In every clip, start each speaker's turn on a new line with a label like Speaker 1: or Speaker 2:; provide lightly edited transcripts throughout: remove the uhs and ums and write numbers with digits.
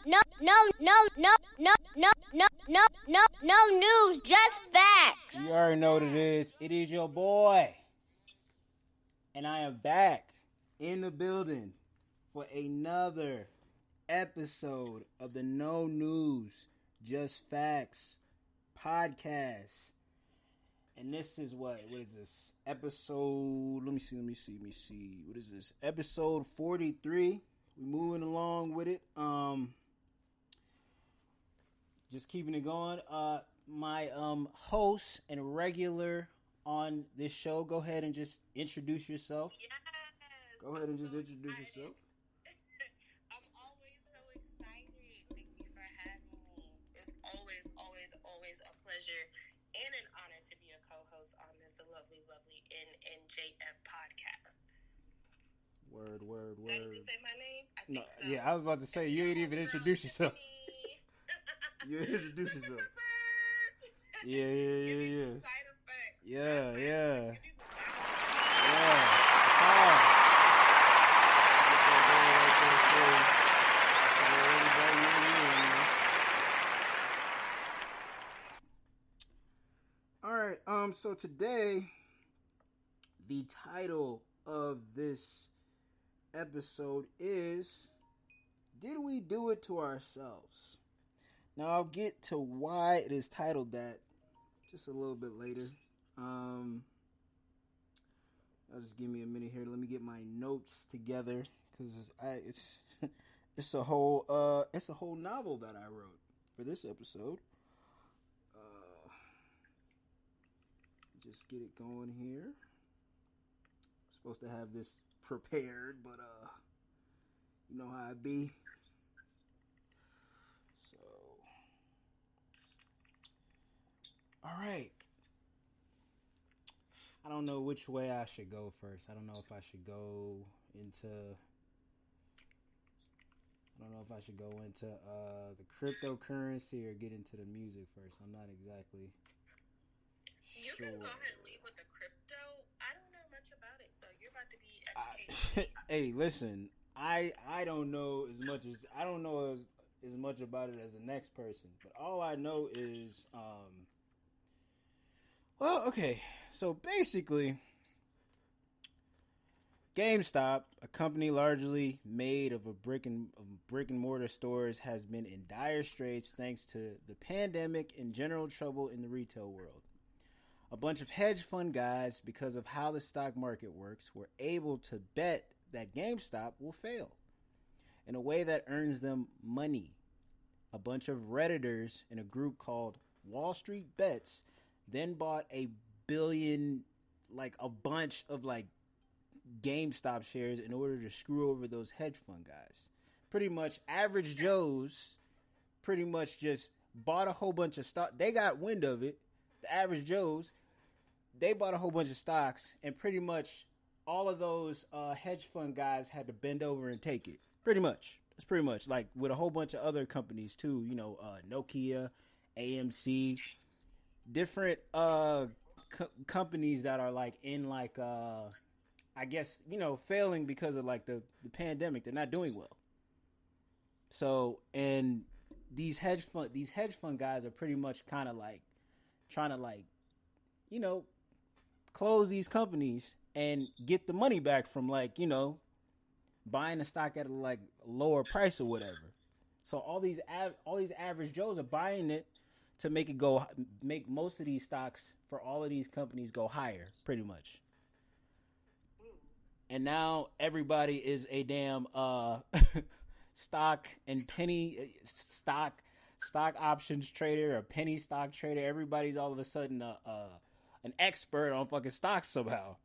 Speaker 1: no news, just facts.
Speaker 2: You already know what it is. It is your boy. And I am back in the building for another episode of the No News, Just Facts podcast. And this is what is this? Episode, let me see. What is this? Episode 43. We're moving along with it. Just keeping it going. My host and regular on this show, go ahead and just introduce yourself.
Speaker 3: Yes.
Speaker 2: Go ahead and just introduce yourself.
Speaker 3: I'm always so excited. Thank you for having me. It's always a pleasure and an honor to be a co-host on this lovely NNJF podcast.
Speaker 2: Word.
Speaker 3: Did I need to say my name? I think so.
Speaker 2: Yeah, I was about to say, you ain't even introduce yourself. You introduce yourself. Yeah.
Speaker 3: Give me some side effects.
Speaker 2: Yeah.
Speaker 3: Give me some side
Speaker 2: All right, so today, the title of this episode is, Did We Do It to Ourselves? Now, I'll get to why it is titled that just a little bit later. I'll just give me a minute here. Let me get my notes together, because it's a whole novel that I wrote for this episode. Just get it going here. I'm supposed to have this prepared, but you know how it be. So, all right. I don't know which way I should go first. I don't know if I should go into the cryptocurrency or get into the music first. I'm not exactly
Speaker 3: You
Speaker 2: sure.
Speaker 3: can go ahead and lead with the crypto. I don't know much about it, so you're about to be educated.
Speaker 2: Hey, listen, I don't know as much about it as the next person, but all I know is okay. So basically, Gamestock, a company largely made of brick and mortar stores, has been in dire straits thanks to the pandemic and general trouble in the retail world. A bunch of hedge fund guys, because of how the stock market works, were able to bet that GameStop will fail in a way that earns them money. A bunch of Redditors in a group called Wall Street Bets then bought a bunch of GameStop shares in order to screw over those hedge fund guys. Pretty much average Joes pretty much just bought a whole bunch of stock. They got wind of it. The average Joes, they bought a whole bunch of stocks, and pretty much all of those hedge fund guys had to bend over and take it. Pretty much. It's pretty much like with a whole bunch of other companies too, Nokia, AMC, different companies that are I guess, failing because of the pandemic. They're not doing well. So, and these hedge fund guys are pretty much kind of trying to close these companies and get the money back from buying the stock at a lower price or whatever. So all these average Joes are buying it to make most of these stocks for all of these companies go higher, pretty much. And now everybody is a damn stock and penny stock options trader, a penny stock trader. Everybody's all of a sudden an expert on fucking stocks somehow.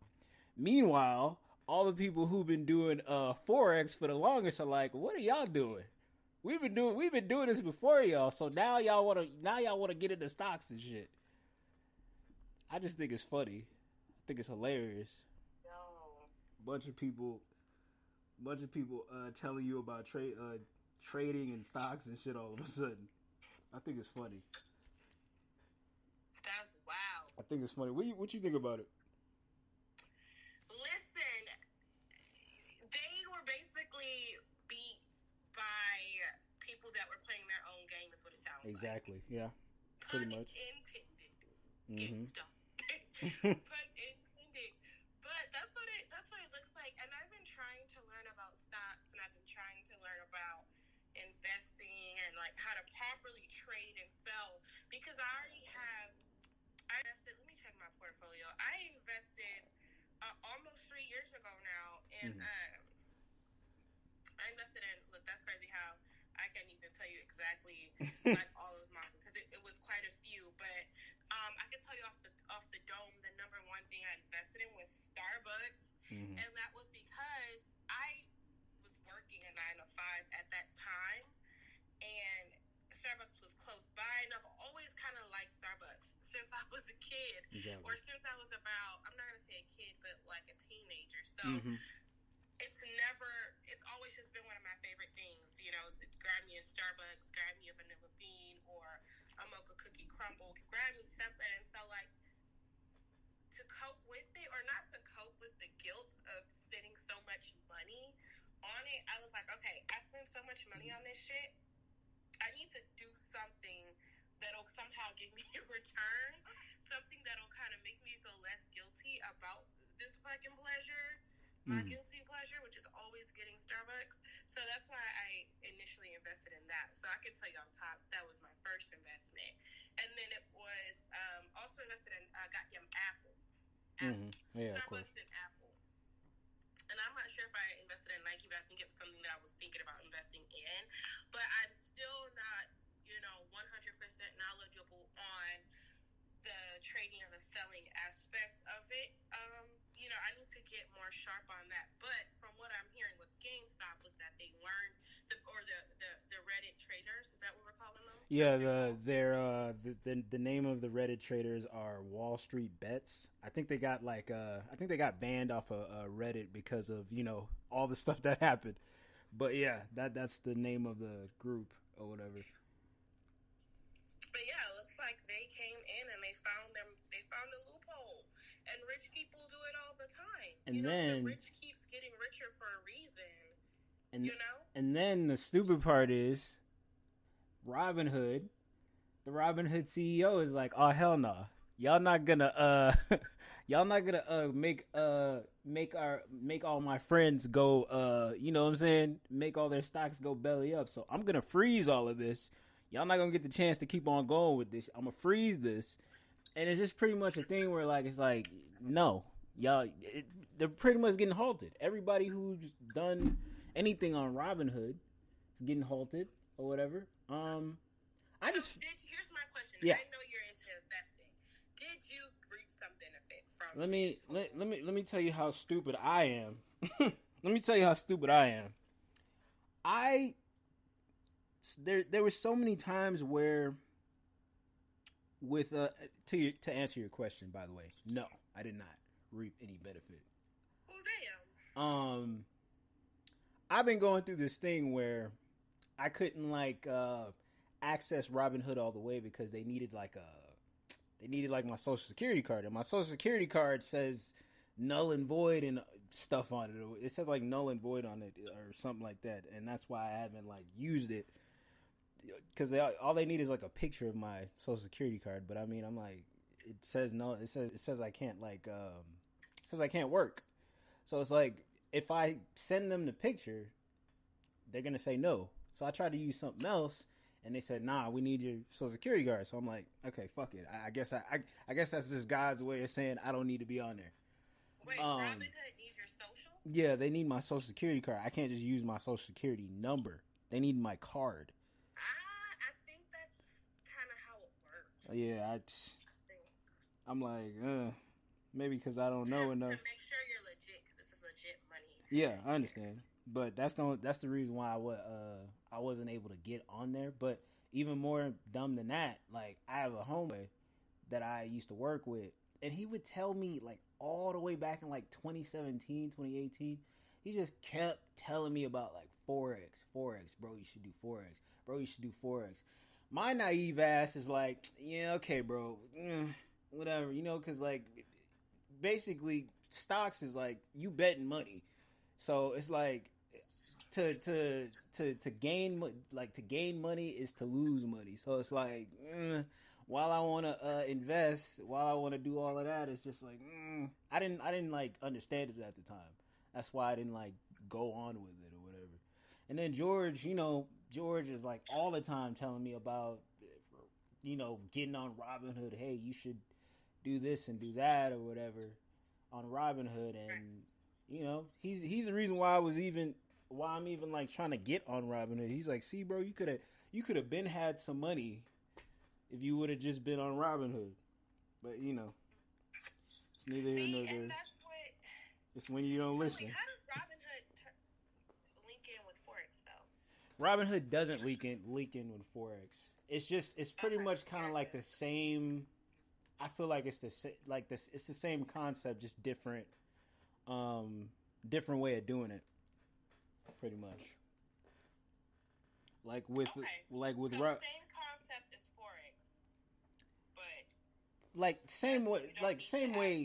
Speaker 2: Meanwhile, all the people who've been doing Forex for the longest are like, what are y'all doing? We've been doing this before y'all, so now y'all wanna get into stocks and shit. I just think it's funny. I think it's hilarious. Bunch of people telling you about trading and stocks and shit all of a sudden. I think it's funny.
Speaker 3: That's wild.
Speaker 2: I think it's funny. What you think about it?
Speaker 3: Listen, they were basically beat by people people that were playing their own game is what it sounds
Speaker 2: Exactly.
Speaker 3: like.
Speaker 2: Yeah. Pretty
Speaker 3: Pun
Speaker 2: much.
Speaker 3: intended.
Speaker 2: Mm-hmm.
Speaker 3: Gamestock. Pun intended. But that's what it looks like. And I've been trying to learn about stocks, and I've been trying to learn about investing and like how to properly trade and sell, because I invested. Let me check my portfolio. I invested almost 3 years ago now, and I invested in. Look, that's crazy how I can't even tell you exactly like all of mine, because it was quite a few. But I can tell you off the dome, the number one thing I invested in was Starbucks, and that was because I was working a 9 to 5 at that time, and Starbucks was close by, and I've always kind of liked Starbucks since I was a kid, or since I was about, I'm not gonna say a kid, but like a teenager. So it's always just been one of my favorite things. You know, grab me a Starbucks, grab me a vanilla bean, or a mocha cookie crumble, grab me something. And so, like, to cope with it, or not to cope with the guilt of spending so much money on it, I was like, okay, I spent so much money on this shit. I need to do something that'll somehow give me a return, something that'll kind of make me feel less guilty about this fucking pleasure. My guilty pleasure, which is always getting Starbucks. So that's why I initially invested in that. So I can tell you on top, that was my first investment. And then it was also invested in goddamn Apple.
Speaker 2: Yeah,
Speaker 3: Starbucks and Apple. And I'm not sure if I invested in Nike, but I think it was something that I was thinking about investing in. But I'm still not, 100% knowledgeable on the trading and the selling aspect of it. I need to get more sharp on that. But from what I'm hearing with GameStop was that they learned the Reddit traders. Is that what we're calling them?
Speaker 2: Yeah, the name of the Reddit traders are Wall Street Bets. I think they got banned off of Reddit because of all the stuff that happened. But yeah, that's the name of the group or whatever.
Speaker 3: But yeah, it looks like they came in and they found a loophole. And rich people do it all the time.
Speaker 2: And
Speaker 3: the rich keeps getting richer for a reason.
Speaker 2: And then the stupid part is Robinhood. The Robinhood CEO is like, "Oh hell no. Y'all not gonna make all my friends go you know what I'm saying? Make all their stocks go belly up. So I'm gonna freeze all of this. Y'all not gonna get the chance to keep on going with this. I'm gonna freeze this." And it's just pretty much a thing where it's like, no, y'all, they're pretty much getting halted. Everybody who's done anything on Robinhood is getting halted or whatever.
Speaker 3: Here's my question.
Speaker 2: Yeah.
Speaker 3: I know you're into investing. Did you reap some benefit from
Speaker 2: Let me tell you how stupid I am. Let me tell you how stupid I am. There were so many times where to answer your question, by the way, no, I did not reap any benefit.
Speaker 3: Oh damn.
Speaker 2: I've been going through this thing where I couldn't access Robinhood all the way because they needed my social security card, and my social security card says null and void and stuff on it. It says like null and void on it or something like that, and that's why I haven't used it. Because all they need is a picture of my social security card, but I mean, I'm like, it says no. It says I can't it says I can't work. So it's like if I send them the picture, they're gonna say no. So I tried to use something else, and they said, "Nah, we need your social security card." So I'm like, okay, fuck it. I guess that's just God's way of saying I don't need to be on there.
Speaker 3: Wait, Robinhood needs your socials?
Speaker 2: Yeah, they need my social security card. I can't just use my social security number. They need my card.
Speaker 3: I think that's kind of how it works.
Speaker 2: Yeah, I'm like, maybe because I don't know enough.
Speaker 3: To make sure you're legit, because this is legit money.
Speaker 2: Yeah, I understand, but that's the reason why I wasn't able to get on there. But even more dumb than that, I have a homeboy that I used to work with, and he would tell me all the way back in 2017, 2018, he just kept telling me about Forex, bro, you should do Forex. Bro, you should do Forex. My naive ass is like, yeah, okay, bro, whatever, because basically stocks is you betting money. So it's to gain money is to lose money. So it's like, while I want to invest, while I want to do all of that, it's just like, I didn't like understand it at the time. That's why I didn't like go on with it or whatever. And then George, George is like all the time telling me about, getting on Robinhood. Hey, you should do this and do that or whatever on Robinhood. And he's the reason why I'm even like trying to get on Robinhood. He's like, see, bro, you could have been had some money if you would have just been on Robinhood. But it's neither here nor there. It's when you don't listen.
Speaker 3: How does Robinhood link in with Forex though?
Speaker 2: Robinhood doesn't link in with Forex. It's pretty much kind of like the same. I feel like it's it's the same concept, just different way of doing it. Pretty much. Like with
Speaker 3: so same concept as Forex, but
Speaker 2: same way.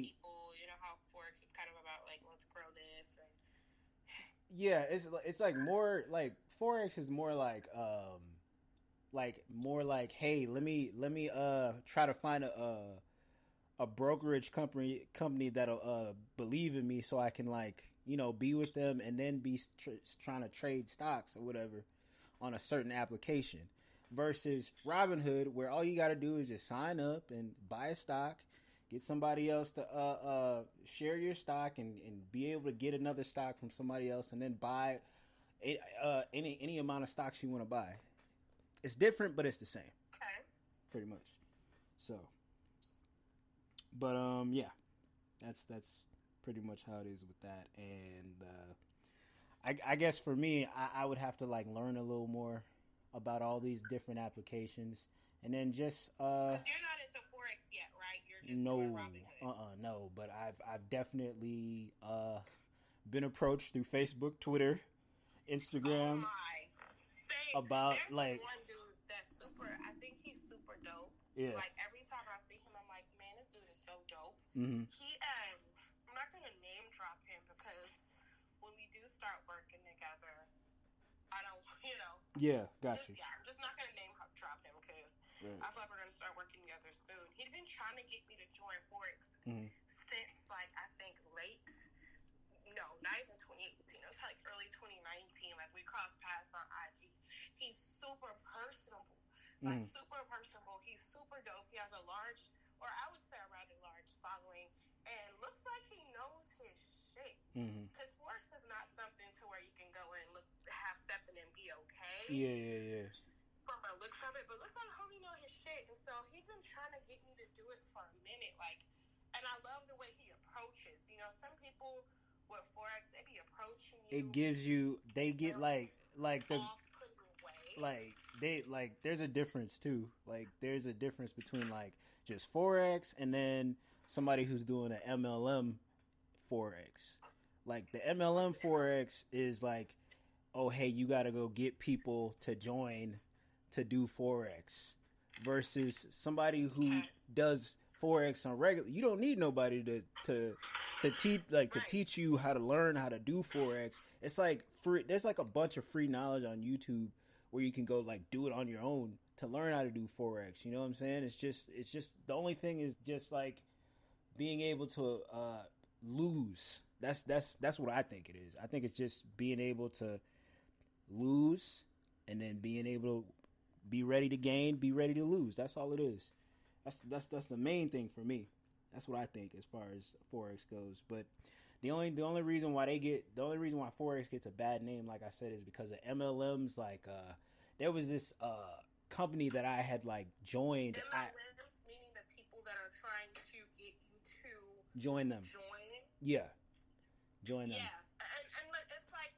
Speaker 3: People, how Forex is kind of about like let's grow this and
Speaker 2: yeah, it's like more like Forex is more like hey, let me try to find a brokerage company that'll believe in me so I can be with them and then be trying to trade stocks or whatever on a certain application, versus Robinhood where all you got to do is just sign up and buy a stock, get somebody else to share your stock and be able to get another stock from somebody else and then buy any amount of stocks you want to buy. It's different, but it's the same.
Speaker 3: Okay.
Speaker 2: Pretty much. So, but yeah, that's pretty much how it is with that. And I guess for me, I would have to learn a little more about all these different applications, and then just
Speaker 3: because you're not into Forex yet, right? You're just doing Robinhood.
Speaker 2: No, but I've definitely been approached through Facebook, Twitter, Instagram.
Speaker 3: Oh my. Same.
Speaker 2: About
Speaker 3: There's this one dude that's super. I think he's super dope.
Speaker 2: Yeah.
Speaker 3: Every time I see him, I'm like, man, this dude is so dope.
Speaker 2: Mm-hmm.
Speaker 3: I'm not gonna name drop him because when we do start working together, I don't,
Speaker 2: Yeah, got you.
Speaker 3: Yeah, I'm just not gonna name drop him because I feel like we're gonna start working together soon. He'd been trying to get me to join Forex since I think not even 2018. It was early 2019. We crossed paths on IG. He's super personable. Super personable. He's super dope. He has a large, or I would say a rather large following, and looks like he knows his shit. Because Forex is not something to where you can go and look half stepping and be okay.
Speaker 2: Yeah.
Speaker 3: From the looks of it, but look like homie know his shit, and so he's been trying to get me to do it for a minute. And I love the way he approaches. Some people with Forex, they be approaching you.
Speaker 2: It gives you. They get there's a difference too. There's a difference between just Forex and then somebody who's doing an MLM Forex. The MLM Forex is oh, hey, you got to go get people to join to do Forex, versus somebody who does Forex on regular. You don't need nobody to teach to teach you how to learn how to do Forex. It's free. There's a bunch of free knowledge on YouTube where you can go do it on your own to learn how to do Forex. You know what I'm saying? It's just the only thing is just being able to lose. That's what I think it is. I think it's just being able to lose and then being able to be ready to gain, be ready to lose. That's all it is. That's the main thing for me. That's what I think as far as Forex goes. But the only reason why Forex gets a bad name, like I said, is because of MLMs. There was this company that I had joined.
Speaker 3: MLMs meaning the people that are trying to get you to
Speaker 2: join them. Yeah, join them.
Speaker 3: Yeah, and it's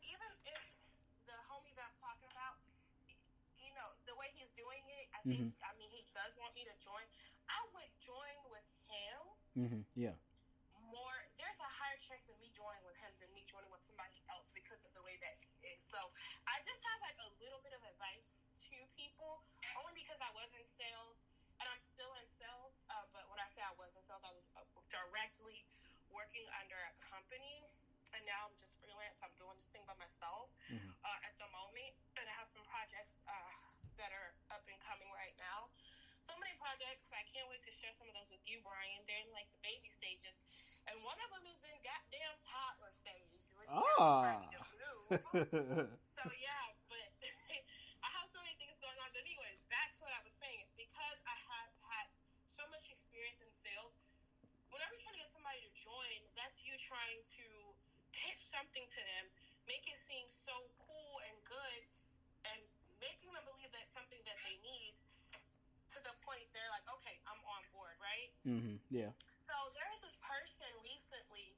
Speaker 3: even if the homie that I'm talking about, the way he's doing it, I think he does want me to join. I would join with him.
Speaker 2: Yeah.
Speaker 3: More, there's a higher chance of me joining with him than me joining with somebody else because of the way that he is. So I just have a little bit of advice to people, only because I was in sales and I'm still in sales. But when I say I was in sales, I was directly working under a company, and now I'm just freelance. I'm doing this thing by myself at the moment, and I have some projects that are up and coming right now. So many projects. I can't wait to share some of those with you, Brian. They're in like the baby stages, and one of them is in goddamn toddler stage, which is ready to move. So yeah, but I have so many things going on. But anyways, back to what I was saying. Because I have had so much experience in sales, whenever you're trying to get somebody to join, that's you trying to pitch something to them, make it seem so cool and good, and making them believe that's something that they need, to the point they're like, okay, I'm on board, right?
Speaker 2: Yeah.
Speaker 3: So there's this person recently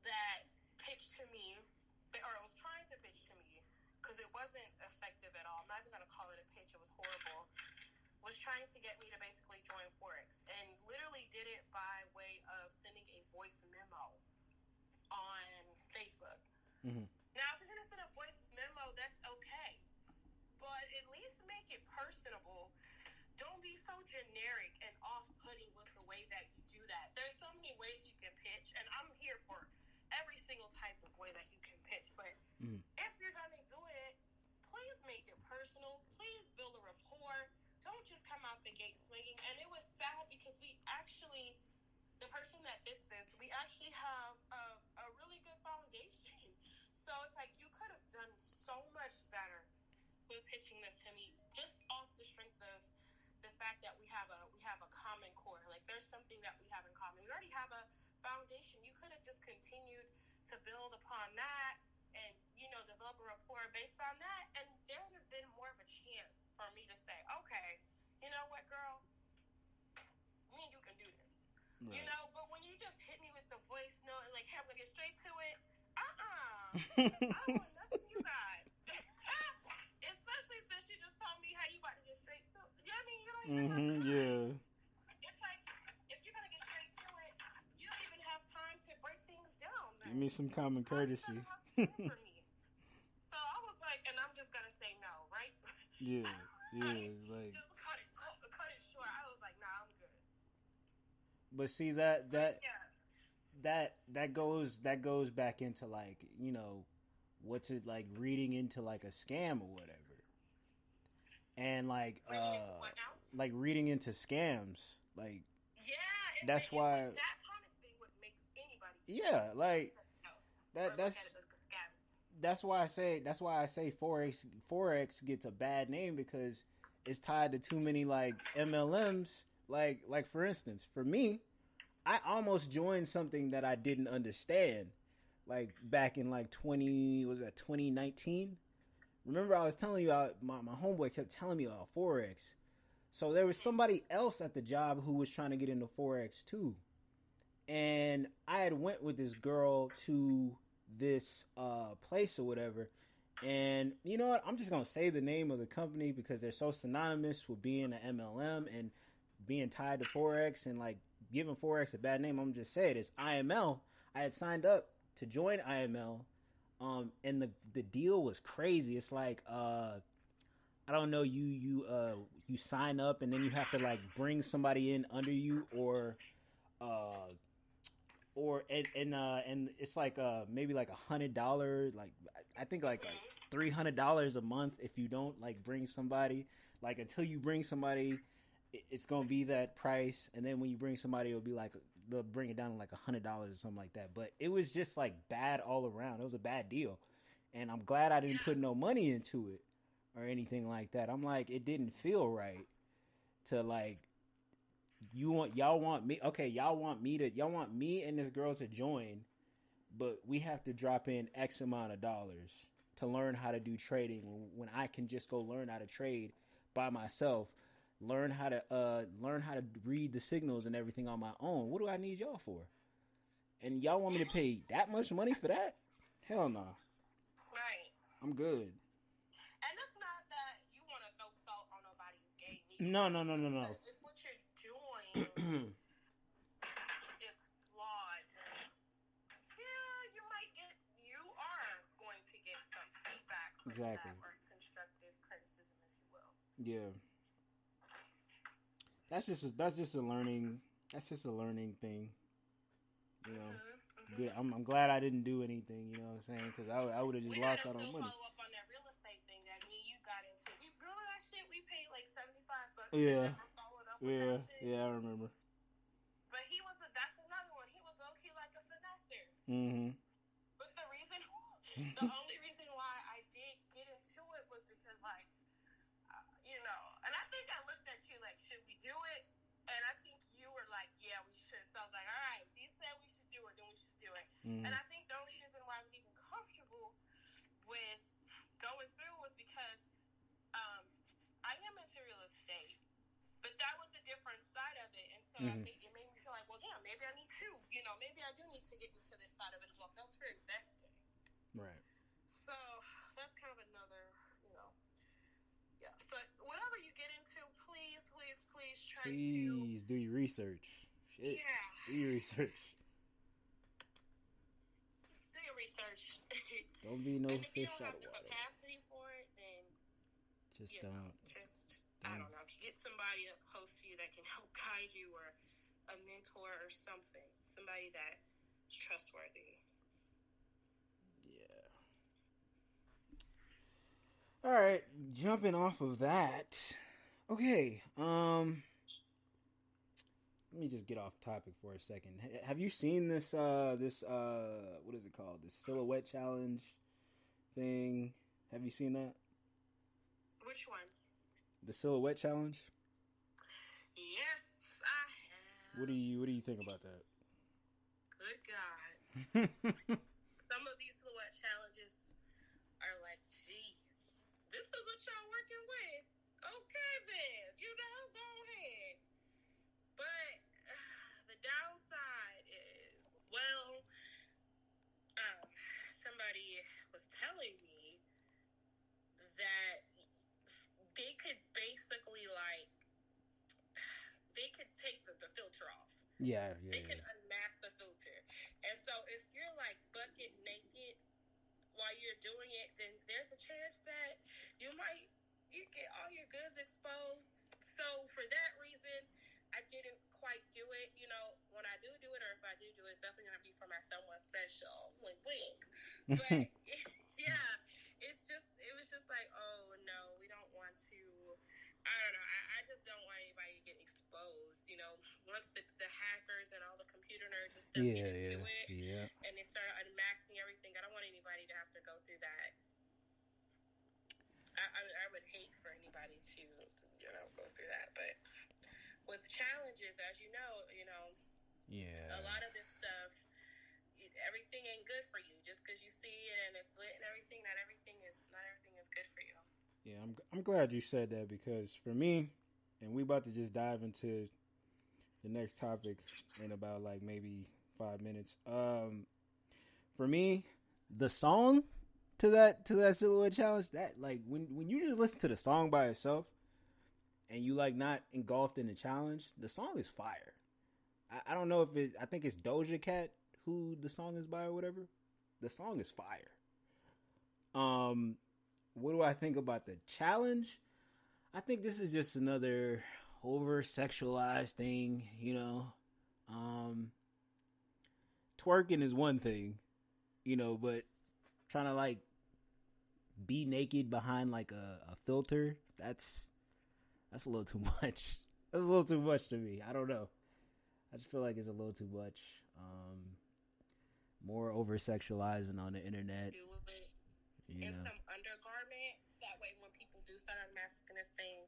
Speaker 3: that pitched to me, or was trying to pitch to me, because it wasn't effective at all. I'm not even going to call it a pitch. It was horrible. Was trying to get me to basically join Forex, and literally did it by way of sending a voice memo on Facebook. Now, if you're going to send a voice memo, that's okay. But at least make it personable. Don't be so generic and off-putting with the way that you do that. There's so many ways you can pitch, and I'm here for every single type of way that you can pitch. But if you're going to do it, please make it personal. Please build a rapport. Don't just come out the gate swinging. And it was sad because we actually, the person that did this, we actually have a really good foundation. So it's like, you could have done so much better with pitching this to me, just off the strength of the fact that we have a common core. Like, there's something that we have in common. We already have a foundation. You could have just continued to build upon that and, develop a rapport based on that. And there would have been more of a chance for me to say, okay, you know what, girl? Me and you can do this. Right. But when you just hit me with the voice note and like, hey, I'm going to get straight to it. I don't want nothing you got. Especially since you just told me how you about to get straight to it. You know what I mean? You don't even have time.
Speaker 2: Yeah.
Speaker 3: It's like, if you're going to get straight to it, you don't even have time to break things down.
Speaker 2: Give me some common courtesy.
Speaker 3: For me. So I was like, and I'm just going to say no, right?
Speaker 2: Yeah.
Speaker 3: Like, just cut it short. I was like, nah, I'm good.
Speaker 2: But see that goes back into like, what's it like, reading into like a scam or whatever. And like like reading into scams. Like, that's why
Speaker 3: that kind of thing would make anybody.
Speaker 2: Yeah, like that's why I say Forex gets a bad name, because it's tied to too many like MLMs. Like for instance, for me, I almost joined something that I didn't understand, like back in like 2019. Remember, I was telling you, my homeboy kept telling me about Forex. So there was somebody else at the job who was trying to get into Forex too. And I had went with this girl to this place or whatever. And you know what? I'm just going to say the name of the company because they're so synonymous with being an MLM and being tied to Forex and like giving Forex a bad name. I'm just saying it's IML. I had signed up to join IML. And the deal was crazy. It's like, I don't know, you sign up and then you have to like bring somebody in under you, or it's like maybe like $100, like I think like $300 a month if you don't like bring somebody. Like until you bring somebody, it's gonna be that price, and then when you bring somebody, it'll be like they'll bring it down to like $100 or something like that. But it was just like bad all around. It was a bad deal, and I'm glad I didn't put no money into it or anything like that. I'm like, it didn't feel right to like, y'all want me and this girl to join, but we have to drop in X amount of dollars to learn how to do trading when I can just go learn how to trade by myself, learn how to read the signals and everything on my own. What do I need y'all for? And y'all want me to pay that much money for that? Hell no.
Speaker 3: Right.
Speaker 2: I'm good.
Speaker 3: And it's not that you want to throw salt on nobody's game.
Speaker 2: No.
Speaker 3: It's what you're doing is flawed. You are going to get some feedback from that, or constructive criticism, as you will.
Speaker 2: Yeah. That's just a learning thing, you know. good. I'm glad I didn't do anything. You know what I'm saying? Because I would have just lost out on money.
Speaker 3: We gotta still follow up on that real estate thing that me and you got into. We remember that shit? We paid like $75.
Speaker 2: Yeah.
Speaker 3: Never followed up with that shit.
Speaker 2: Yeah, I remember.
Speaker 3: But that's another one. He was low key like a finesser.
Speaker 2: Mm-hmm.
Speaker 3: But the only reason why I did get into it was because, like, and I think I looked at you like, should we do it? And I think you were like, yeah, we should. So I was like, all right, he said we should do it, then we should do it.
Speaker 2: Mm-hmm.
Speaker 3: And I think the only reason why I was even comfortable with going through was because I am into real estate. But that was a different side of it. And so it made me feel like, well, damn, maybe I need to. Maybe I do need to get into this side of it as well. Because I was very invested.
Speaker 2: Right.
Speaker 3: So that's kind of another, yeah. So whatever you get into, please try to.
Speaker 2: Please do your research. Shit.
Speaker 3: Yeah.
Speaker 2: Do your research.
Speaker 3: Do your research.
Speaker 2: Don't be no
Speaker 3: and if
Speaker 2: fish
Speaker 3: you don't
Speaker 2: out
Speaker 3: have
Speaker 2: of
Speaker 3: the
Speaker 2: water.
Speaker 3: capacity for it, then
Speaker 2: Just don't.
Speaker 3: I don't know. Get somebody that's close to you that can help guide you, or a mentor or something. Somebody that's trustworthy.
Speaker 2: Yeah. All right, jumping off of that. Okay, let me just get off topic for a second. Have you seen this what is it called? This silhouette challenge thing? Have you seen that?
Speaker 3: Which one?
Speaker 2: The silhouette challenge?
Speaker 3: Yes, I have.
Speaker 2: What do you think about that?
Speaker 3: Good God. Some of these silhouette challenges are like, geez, this is what y'all working with. Okay then, go ahead. But the downside is, well, somebody was telling me that they could basically, like, they could take the filter off.
Speaker 2: Yeah.
Speaker 3: They can unmask the filter. And so if you're, like, bucket naked while you're doing it, then there's a chance that you get all your goods exposed. So for that reason, I didn't quite do it. When I do it, or if I do it, it's definitely going to be for my someone special. Wink, wink. But, yeah, it was just like, oh, no, we don't want to, I don't know, I just don't want anybody to get exposed, once the hackers and all the computer nerds and stuff get into it, and they start unmasking everything, I don't want anybody to have to go through that. I would hate for anybody to, go through that, but with challenges, as you know, a lot of this stuff, everything ain't good for you. Just because you see it and it's lit and everything, not everything is good for you.
Speaker 2: Yeah, I'm glad you said that, because for me, and we about to just dive into the next topic in about like maybe 5 minutes. For me, the song to that silhouette challenge, that like when you just listen to the song by itself and you like not engulfed in the challenge, the song is fire. I don't know if I think it's Doja Cat who the song is by or whatever. The song is fire. What do I think about the challenge? I think this is just another over sexualized thing, Twerking is one thing, but trying to like be naked behind like a filter, that's a little too much. That's a little too much to me. I don't know. I just feel like it's a little too much. More over sexualizing on the internet.
Speaker 3: Do it in some undergarments. That way, when people do start unmasking this thing,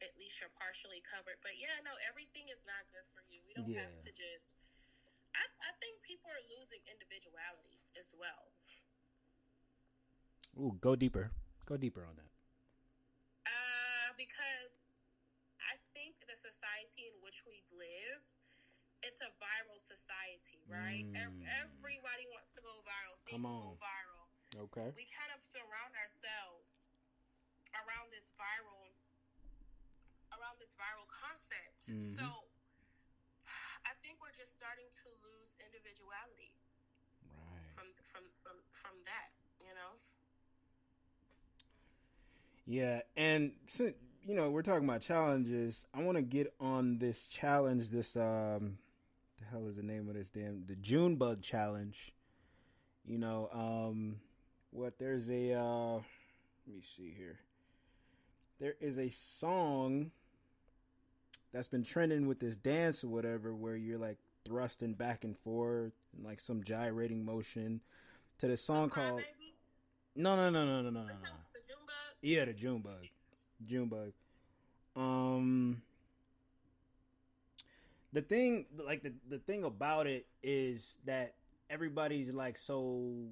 Speaker 3: at least you're partially covered. But yeah, no, everything is not good for you. We don't have to just. I think people are losing individuality as well.
Speaker 2: Ooh, go deeper. Go deeper on that.
Speaker 3: Because I think the society in which we live, it's a viral society, right? Everybody wants to go viral. Things go viral.
Speaker 2: Okay.
Speaker 3: We kind of surround ourselves around this viral concept. So I think we're just starting to lose individuality.
Speaker 2: Right.
Speaker 3: From that,
Speaker 2: Yeah, and since we're talking about challenges, I want to get on this challenge, this the hell is the name of this the June Bug Challenge. You know, there's a let me see here. There is a song that's been trending with this dance or whatever, where you're like thrusting back and forth and like some gyrating motion to the song called
Speaker 3: Baby?
Speaker 2: No.
Speaker 3: The June bug?
Speaker 2: Yeah, the June Bug. June Bug. The thing, like the thing about it is that everybody's like so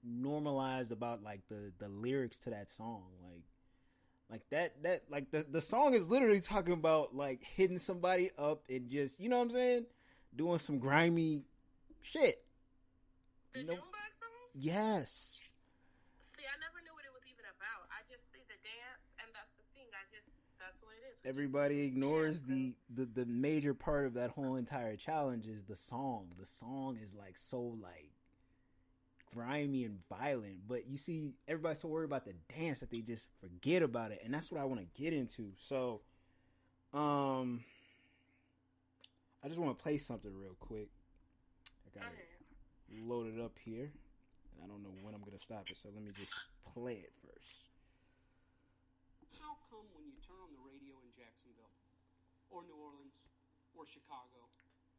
Speaker 2: normalized about like the lyrics to that song, the song is literally talking about like hitting somebody up and just, you know what I'm saying, doing some grimy shit.
Speaker 3: The June bug song?
Speaker 2: Yes.
Speaker 3: See, I never knew what it was even about. I just see the dance, and that's the thing. That's what it is.
Speaker 2: Everybody ignores the major part of that whole entire challenge is the song. The song is like so like grimy and violent, but you see everybody's so worried about the dance that they just forget about it, and that's what I want to get into. So I just want to play something real quick. I got it loaded up here, and I don't know when I'm gonna stop it, so let me just play it first.
Speaker 4: How come when you turn on the radio in Jacksonville or New Orleans or Chicago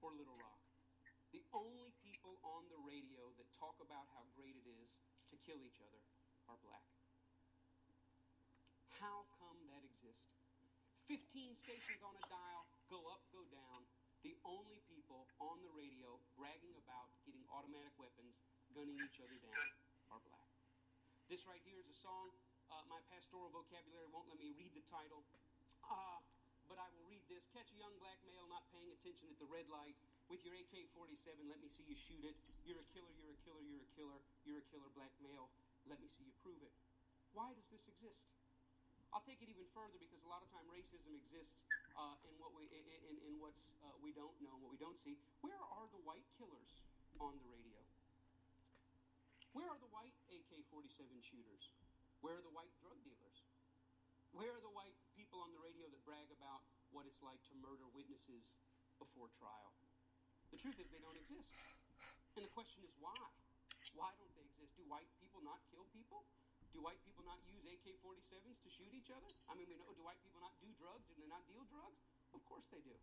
Speaker 4: or Little Rock, the only people on the radio that talk about how great it is to kill each other are black? How come that exists? 15 stations on a dial, go up, go down. The only people on the radio bragging about getting automatic weapons, gunning each other down, are black. This right here is a song. My pastoral vocabulary won't let me read the title, but I will read this. Catch a young black male not paying attention at the red light. With your AK-47, let me see you shoot it. You're a killer, you're a killer, you're a killer. You're a killer black male. Let me see you prove it. Why does this exist? I'll take it even further, because a lot of time racism exists in what we we don't know and what we don't see. Where are the white killers on the radio? Where are the white AK-47 shooters? Where are the white drug dealers? Where are the white people on the radio that brag about what it's like to murder witnesses before trial? The truth is they don't exist. And the question is why? Why don't they exist? Do white people not kill people? Do white people not use AK-47s to shoot each other? I mean, we know, do white people not do drugs? Do they not deal drugs? Of course they do.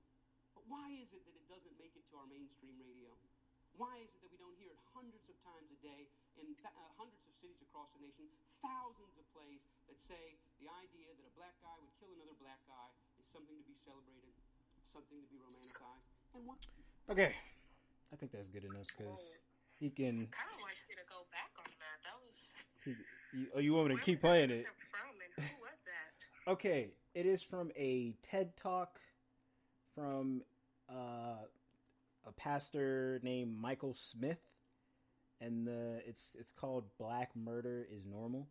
Speaker 4: But why is it that it doesn't make it to our mainstream radio? Why is it that we don't hear it hundreds of times a day in hundreds of cities across the nation, thousands of plays that say the idea that a black guy would kill another black guy is something to be celebrated, something to be romanticized? And what?
Speaker 2: Okay, I think that's good enough, because he can.
Speaker 3: I kind of want you to go back on that. That was.
Speaker 2: You want me to keep playing it?
Speaker 3: From, and who was that?
Speaker 2: Okay, it is from a TED Talk from a pastor named Michael Smith, and it's called "Black Murder is Normal."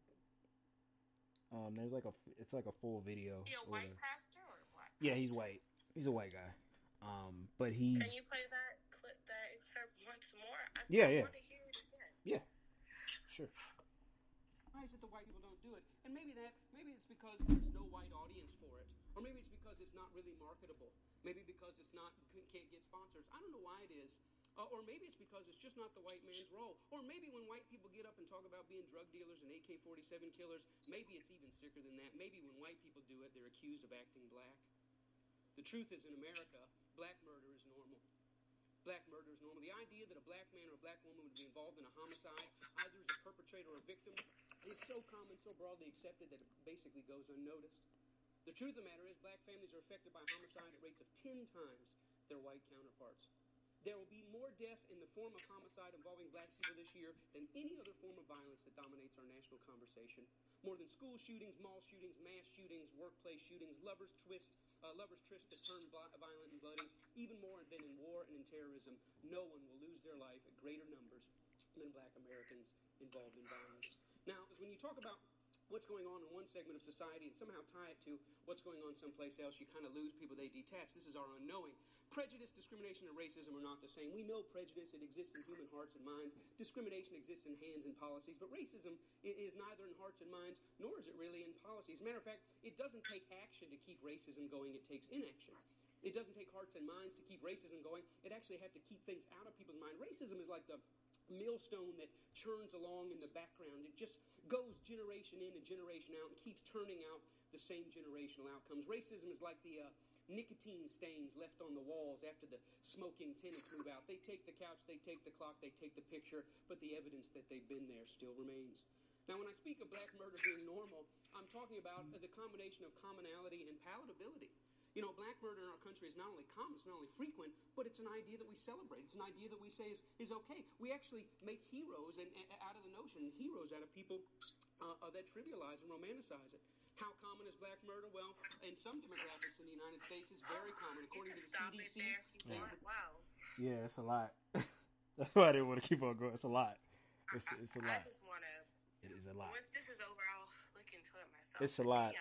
Speaker 2: There's like it's like a full video.
Speaker 3: Is he a white pastor or a black pastor?
Speaker 2: Yeah, he's white. He's a white guy. But he's.
Speaker 3: Can you play that clip, that excerpt once more? I want to hear it again.
Speaker 2: Yeah, sure.
Speaker 4: Why is it the white people don't do it? And maybe it's because there's no white audience for it. Or maybe it's because it's not really marketable. Maybe because it's not, can't get sponsors. I don't know why it is. Or maybe it's because it's just not the white man's role. Or maybe when white people get up and talk about being drug dealers and AK-47 killers, maybe it's even sicker than that. Maybe when white people do it, they're accused of acting black. The truth is, in America, black murder is normal. Black murder is normal. The idea that a black man or a black woman would be involved in a homicide, either as a perpetrator or a victim, is so common, so broadly accepted that it basically goes unnoticed. The truth of the matter is, black families are affected by homicide at rates of 10 times their white counterparts. There will be more death in the form of homicide involving black people this year than any other form of violence that dominates our national conversation. More than school shootings, mall shootings, mass shootings, workplace shootings, lovers' trysts that turn violent and bloody, even more than in war and in terrorism. No one will lose their life at greater numbers than black Americans involved in violence. Now, when you talk about what's going on in one segment of society and somehow tie it to what's going on someplace else, you kind of lose people. They detach. This is our unknowing. Prejudice, discrimination, and racism are not the same. We know prejudice. It exists in human hearts and minds. Discrimination exists in hands and policies. But racism is neither in hearts and minds, nor is it really in policies. As a matter of fact, it doesn't take action to keep racism going. It takes inaction. It doesn't take hearts and minds to keep racism going. It actually had to keep things out of people's mind. Racism is like the millstone that churns along in the background. It just goes generation in and generation out and keeps turning out the same generational outcomes. Racism is like the nicotine stains left on the walls after the smoking tenants move out. They take the couch, they take the clock, they take the picture, but the evidence that they've been there still remains. Now, when I speak of black murder being normal, I'm talking about the combination of commonality and palatability. You know, black murder in our country is not only common, it's not only frequent, but it's an idea that we celebrate. It's an idea that we say is okay. We actually make heroes and out of the notion, heroes out of people that trivialize and romanticize it. How common is black murder? Well, in some demographics in the United States, it's very common. According to the CDC,
Speaker 3: Wow.
Speaker 2: Yeah, it's a lot. That's why I didn't want to keep on going. It's a lot. It's a lot.
Speaker 3: I just want to.
Speaker 2: It is a lot.
Speaker 3: Once this is over, I'll look into it myself.
Speaker 2: It's a lot.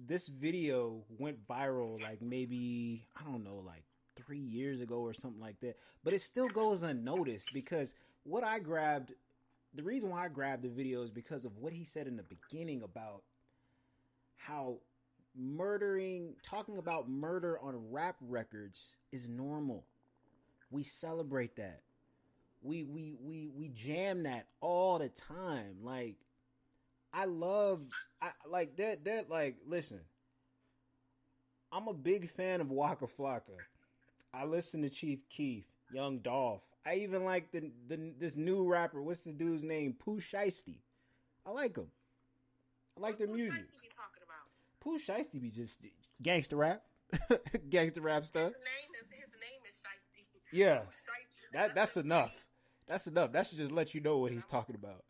Speaker 2: This video went viral like maybe, I don't know, like 3 years ago or something like that. But it still goes unnoticed because the reason why I grabbed the video is because of what he said in the beginning about how talking about murder on rap records is normal. We celebrate that. We jam that all the time. Like, listen, I'm a big fan of Waka Flocka. I listen to Chief Keef, Young Dolph. I even like this new rapper. What's the dude's name? Pooh Shiesty. I like him. I like their music.
Speaker 3: What Shiesty be talking about?
Speaker 2: Pooh Shiesty be just gangster rap. Gangster rap stuff.
Speaker 3: His name is Shiesty.
Speaker 2: Yeah. That's enough. That's enough. That should just let you know what he's talking about.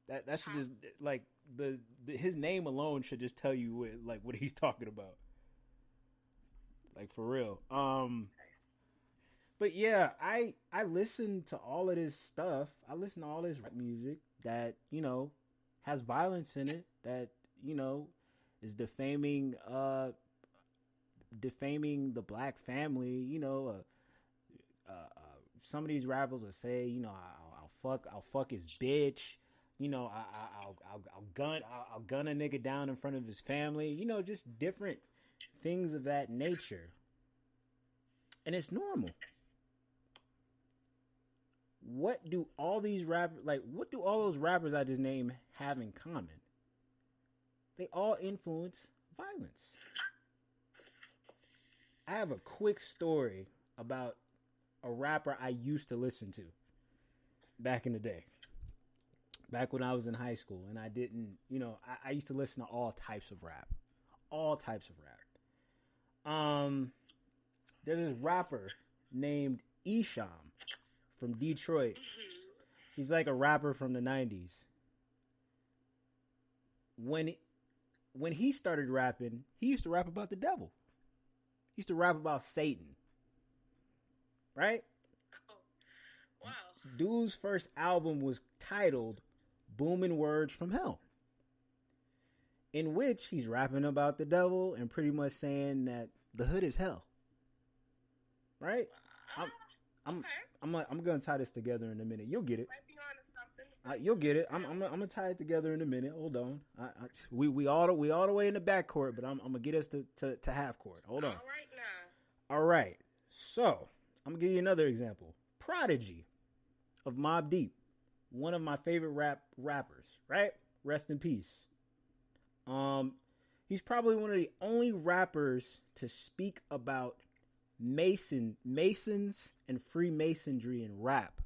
Speaker 2: That should just, like, his name alone should just tell you what he's talking about. Like, for real. But yeah, I listen to all of this stuff. I listen to all this rap music that, you know, has violence in it, that, you know, is defaming the black family. You know, some of these rappers will say, you know, I'll fuck his bitch. You know, I'll gun a nigga down in front of his family. You know, just different things of that nature. And it's normal. What do all those rappers I just named have in common? They all influence violence. I have a quick story about a rapper I used to listen to back in the day. Back when I was in high school, and I didn't, you know, I used to listen to all types of rap. All types of rap. There's this rapper named Esham from Detroit. He's like a rapper from the 90s. When he started rapping, he used to rap about the devil. He used to rap about Satan. Right?
Speaker 3: Oh, wow.
Speaker 2: Dude's first album was titled Booming Words from Hell, in which he's rapping about the devil and pretty much saying that the hood is hell. Right? I'm gonna tie this together in a minute. You'll get it.
Speaker 3: Might be onto something.
Speaker 2: You'll get it. I'm gonna tie it together in a minute. Hold on. We all the way in the back court, but I'm gonna get us to half court. Hold on.
Speaker 3: All right now.
Speaker 2: All right. So I'm gonna give you another example. Prodigy of Mobb Deep, one of my favorite rappers. Right? Rest in peace. He's probably one of the only rappers to speak about Masons and Freemasonry in rap.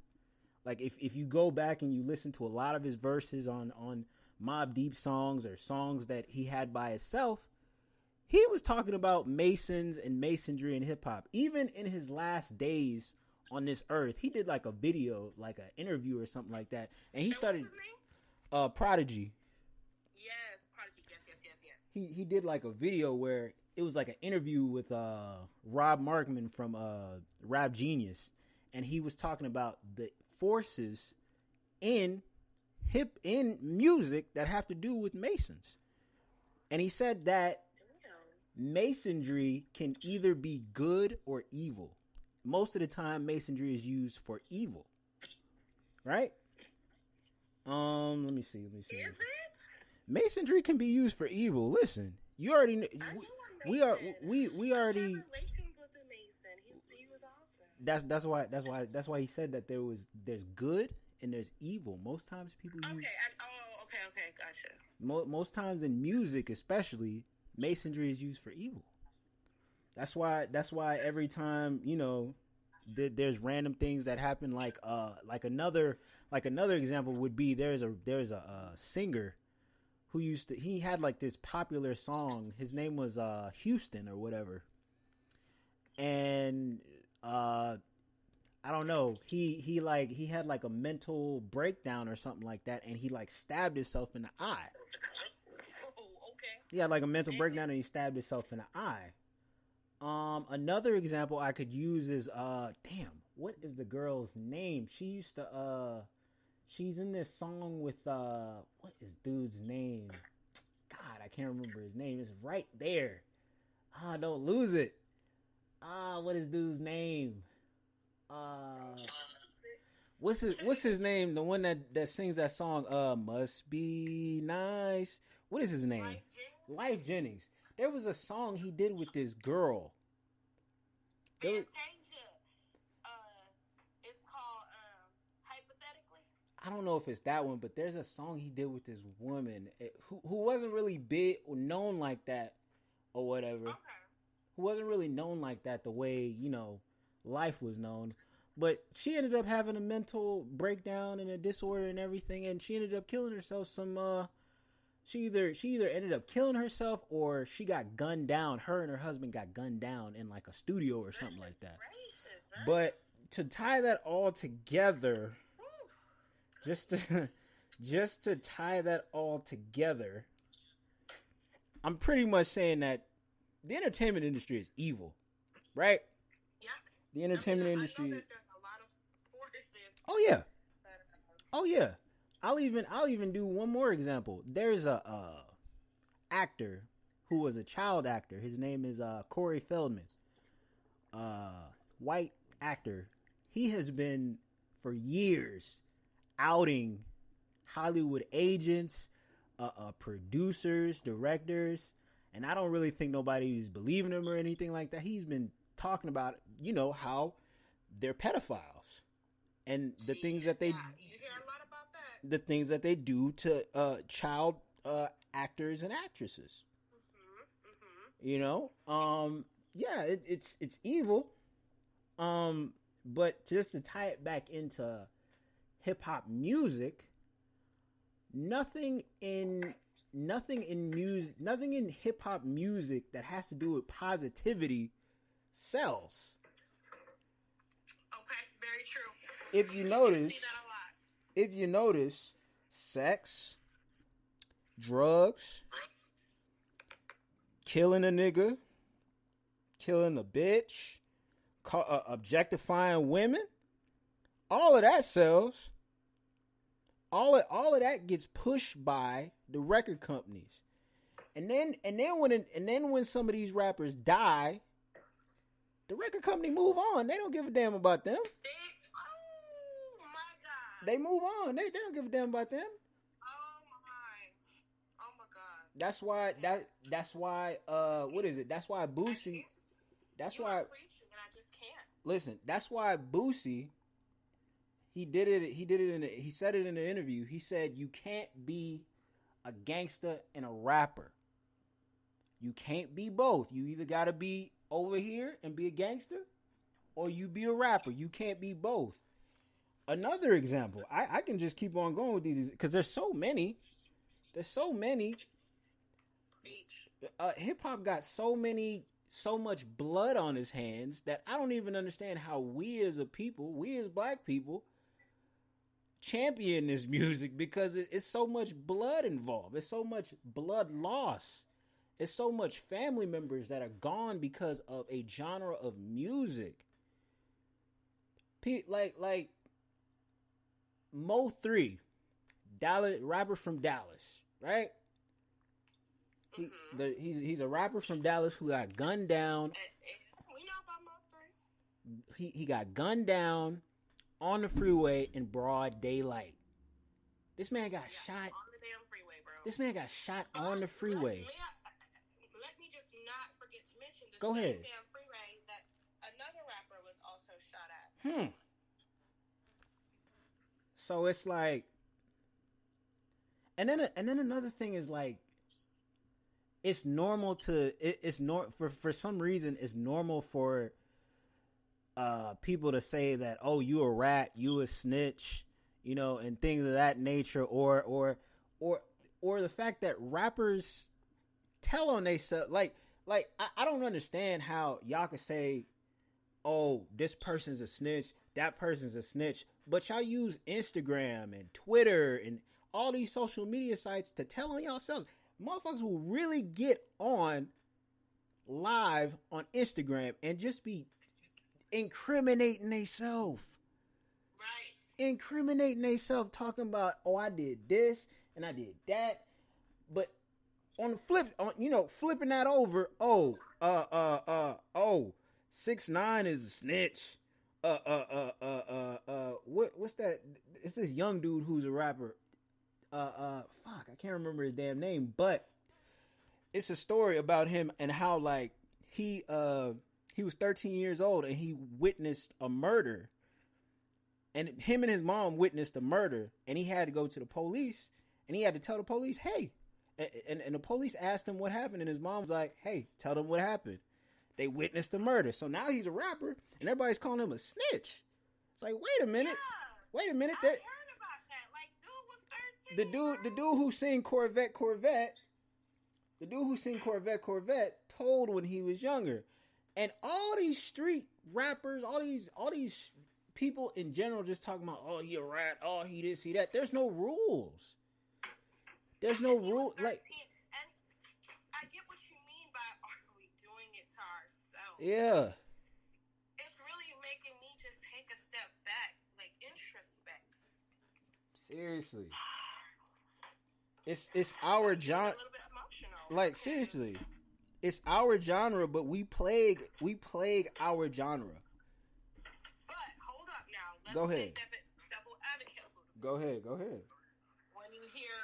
Speaker 2: Like, if you go back and you listen to a lot of his verses on Mobb Deep songs or songs that he had by himself, he was talking about Masons and Masonry and hip hop. Even in his last days on this earth, he did like a video, like an interview or something like that, and he started.
Speaker 3: What's his name?
Speaker 2: Prodigy.
Speaker 3: Yes, Prodigy. Yes.
Speaker 2: He did like a video where it was like an interview with Rob Markman from Rap Genius, and he was talking about the forces in music that have to do with Masons. And he said that Masonry can either be good or evil. Most of the time, Masonry is used for evil. Right? Let me see.
Speaker 3: Is it?
Speaker 2: Masonry can be used for evil. Listen, you already know.
Speaker 3: I knew
Speaker 2: we are
Speaker 3: Mason.
Speaker 2: we
Speaker 3: I
Speaker 2: already.
Speaker 3: had relations with the Mason. He was awesome.
Speaker 2: That's why he said that there's good and there's evil. Most times people use.
Speaker 3: Okay, gotcha.
Speaker 2: Most times in music, especially, masonry is used for evil. That's why every time, you know, there's random things that happen. Like another example would be there's a singer who he had like this popular song. His name was Houston or whatever, and I don't know. He had like a mental breakdown or something like that, and he like stabbed himself in the eye.
Speaker 3: Oh, okay.
Speaker 2: He had like a mental breakdown and he stabbed himself in the eye. Another example I could use is damn, what is the girl's name? She used to she's in this song with what is dude's name? God, I can't remember his name. It's right there. Don't lose it. What is dude's name? What's his name? The one that sings that song, Must Be Nice. What is his name? Life Jennings. There was a song he did with this girl.
Speaker 3: Fantasia. It's called Hypothetically.
Speaker 2: I don't know if it's that one, but there's a song he did with this woman who wasn't really big or known like that or whatever.
Speaker 3: Okay.
Speaker 2: Who wasn't really known like that the way, you know, Life was known. But she ended up having a mental breakdown and a disorder and everything, and she ended up killing herself. She either ended up killing herself or she got gunned down. Her and her husband got gunned down in like a studio or something like that. But to tie that all together, just to tie that all together, I'm pretty much saying that the entertainment industry is evil, right?
Speaker 3: Yeah.
Speaker 2: The entertainment industry.
Speaker 3: I know that there's a lot of forces.
Speaker 2: Oh yeah. Oh yeah. I'll even do one more example. There's a actor who was a child actor. His name is Corey Feldman. White actor. He has been for years outing Hollywood agents, producers, directors, and I don't really think nobody's believing him or anything like that. He's been talking about, you know, how they're pedophiles and the things that they
Speaker 3: you hear a lot about that.
Speaker 2: the things that they do to child actors and actresses. You know, yeah, it's evil. But just to tie it back into hip hop music, nothing in hip hop music that has to do with positivity sells.
Speaker 3: Okay, very true.
Speaker 2: If you notice, sex, drugs, killing a nigga, killing a bitch, objectifying women, all of that sells. All of that gets pushed by the record companies, and then when some of these rappers die, the record company move on. They don't give a damn about them.
Speaker 3: Oh my God.
Speaker 2: They move on. They don't give a damn about them.
Speaker 3: Oh my God.
Speaker 2: That's why what is it? That's why Boosie. That's why.
Speaker 3: Preaching, and I just can't.
Speaker 2: Listen, that's why Boosie. He said it in the interview. He said you can't be a gangster and a rapper. You can't be both. You either gotta be over here and be a gangster, or you be a rapper. You can't be both. Another example. I can just keep on going with these because there's so many. Hip hop got so much blood on his hands that I don't even understand how we as black people, champion this music because it's so much blood involved. It's so much blood loss. It's so much family members that are gone because of a genre of music. Like Mo 3, rapper from Dallas, right? He's a rapper from Dallas who got gunned down.
Speaker 3: We know about Mo 3.
Speaker 2: He got gunned down on the freeway in broad daylight. This man got shot
Speaker 3: on the damn freeway, bro.
Speaker 2: This man got shot on the freeway.
Speaker 3: Let me just not forget forget to mention the
Speaker 2: Go
Speaker 3: same
Speaker 2: ahead.
Speaker 3: damn freeway that another rapper was also shot at.
Speaker 2: So it's like, and then another thing is like, it's normal to for some reason it's normal for people to say that, oh, you a rat, you a snitch, you know, and things of that nature, or the fact that rappers tell on themselves, like I don't understand how y'all could say, oh, this person's a snitch, that person's a snitch, but y'all use Instagram and Twitter and all these social media sites to tell on yourselves. Motherfuckers will really get on live on Instagram and just be incriminating themselves.
Speaker 3: Right.
Speaker 2: Incriminating themselves, talking about, oh, I did this and I did that. But on the flip, flipping that over, 6ix9ine is a snitch. What's that? It's this young dude who's a rapper. I can't remember his damn name, but it's a story about him and how, like, he was 13 years old and he witnessed a murder, and him and his mom witnessed a murder, and he had to go to the police and he had to tell the police, hey, and the police asked him what happened, and his mom was like, hey, tell them what happened. They witnessed the murder. So now he's a rapper and everybody's calling him a snitch. It's like, wait a minute.
Speaker 3: I heard about that. Like, dude was 13.
Speaker 2: The dude who sing Corvette, told when he was younger. And all these street rappers, all these people in general just talking about, oh, he a rat, oh, he this, he that. There's no rules. There's no rule. Like,
Speaker 3: and I get what you mean by, are we doing it to ourselves?
Speaker 2: yeah.
Speaker 3: It's really making me just take a step back, like introspect.
Speaker 2: Seriously. It's our genre.
Speaker 3: A little bit emotional.
Speaker 2: Like, seriously. It's our genre, but we plague our genre.
Speaker 3: But hold up now. Let's
Speaker 2: Go ahead.
Speaker 3: play double advocate a little bit.
Speaker 2: Go ahead.
Speaker 3: When you hear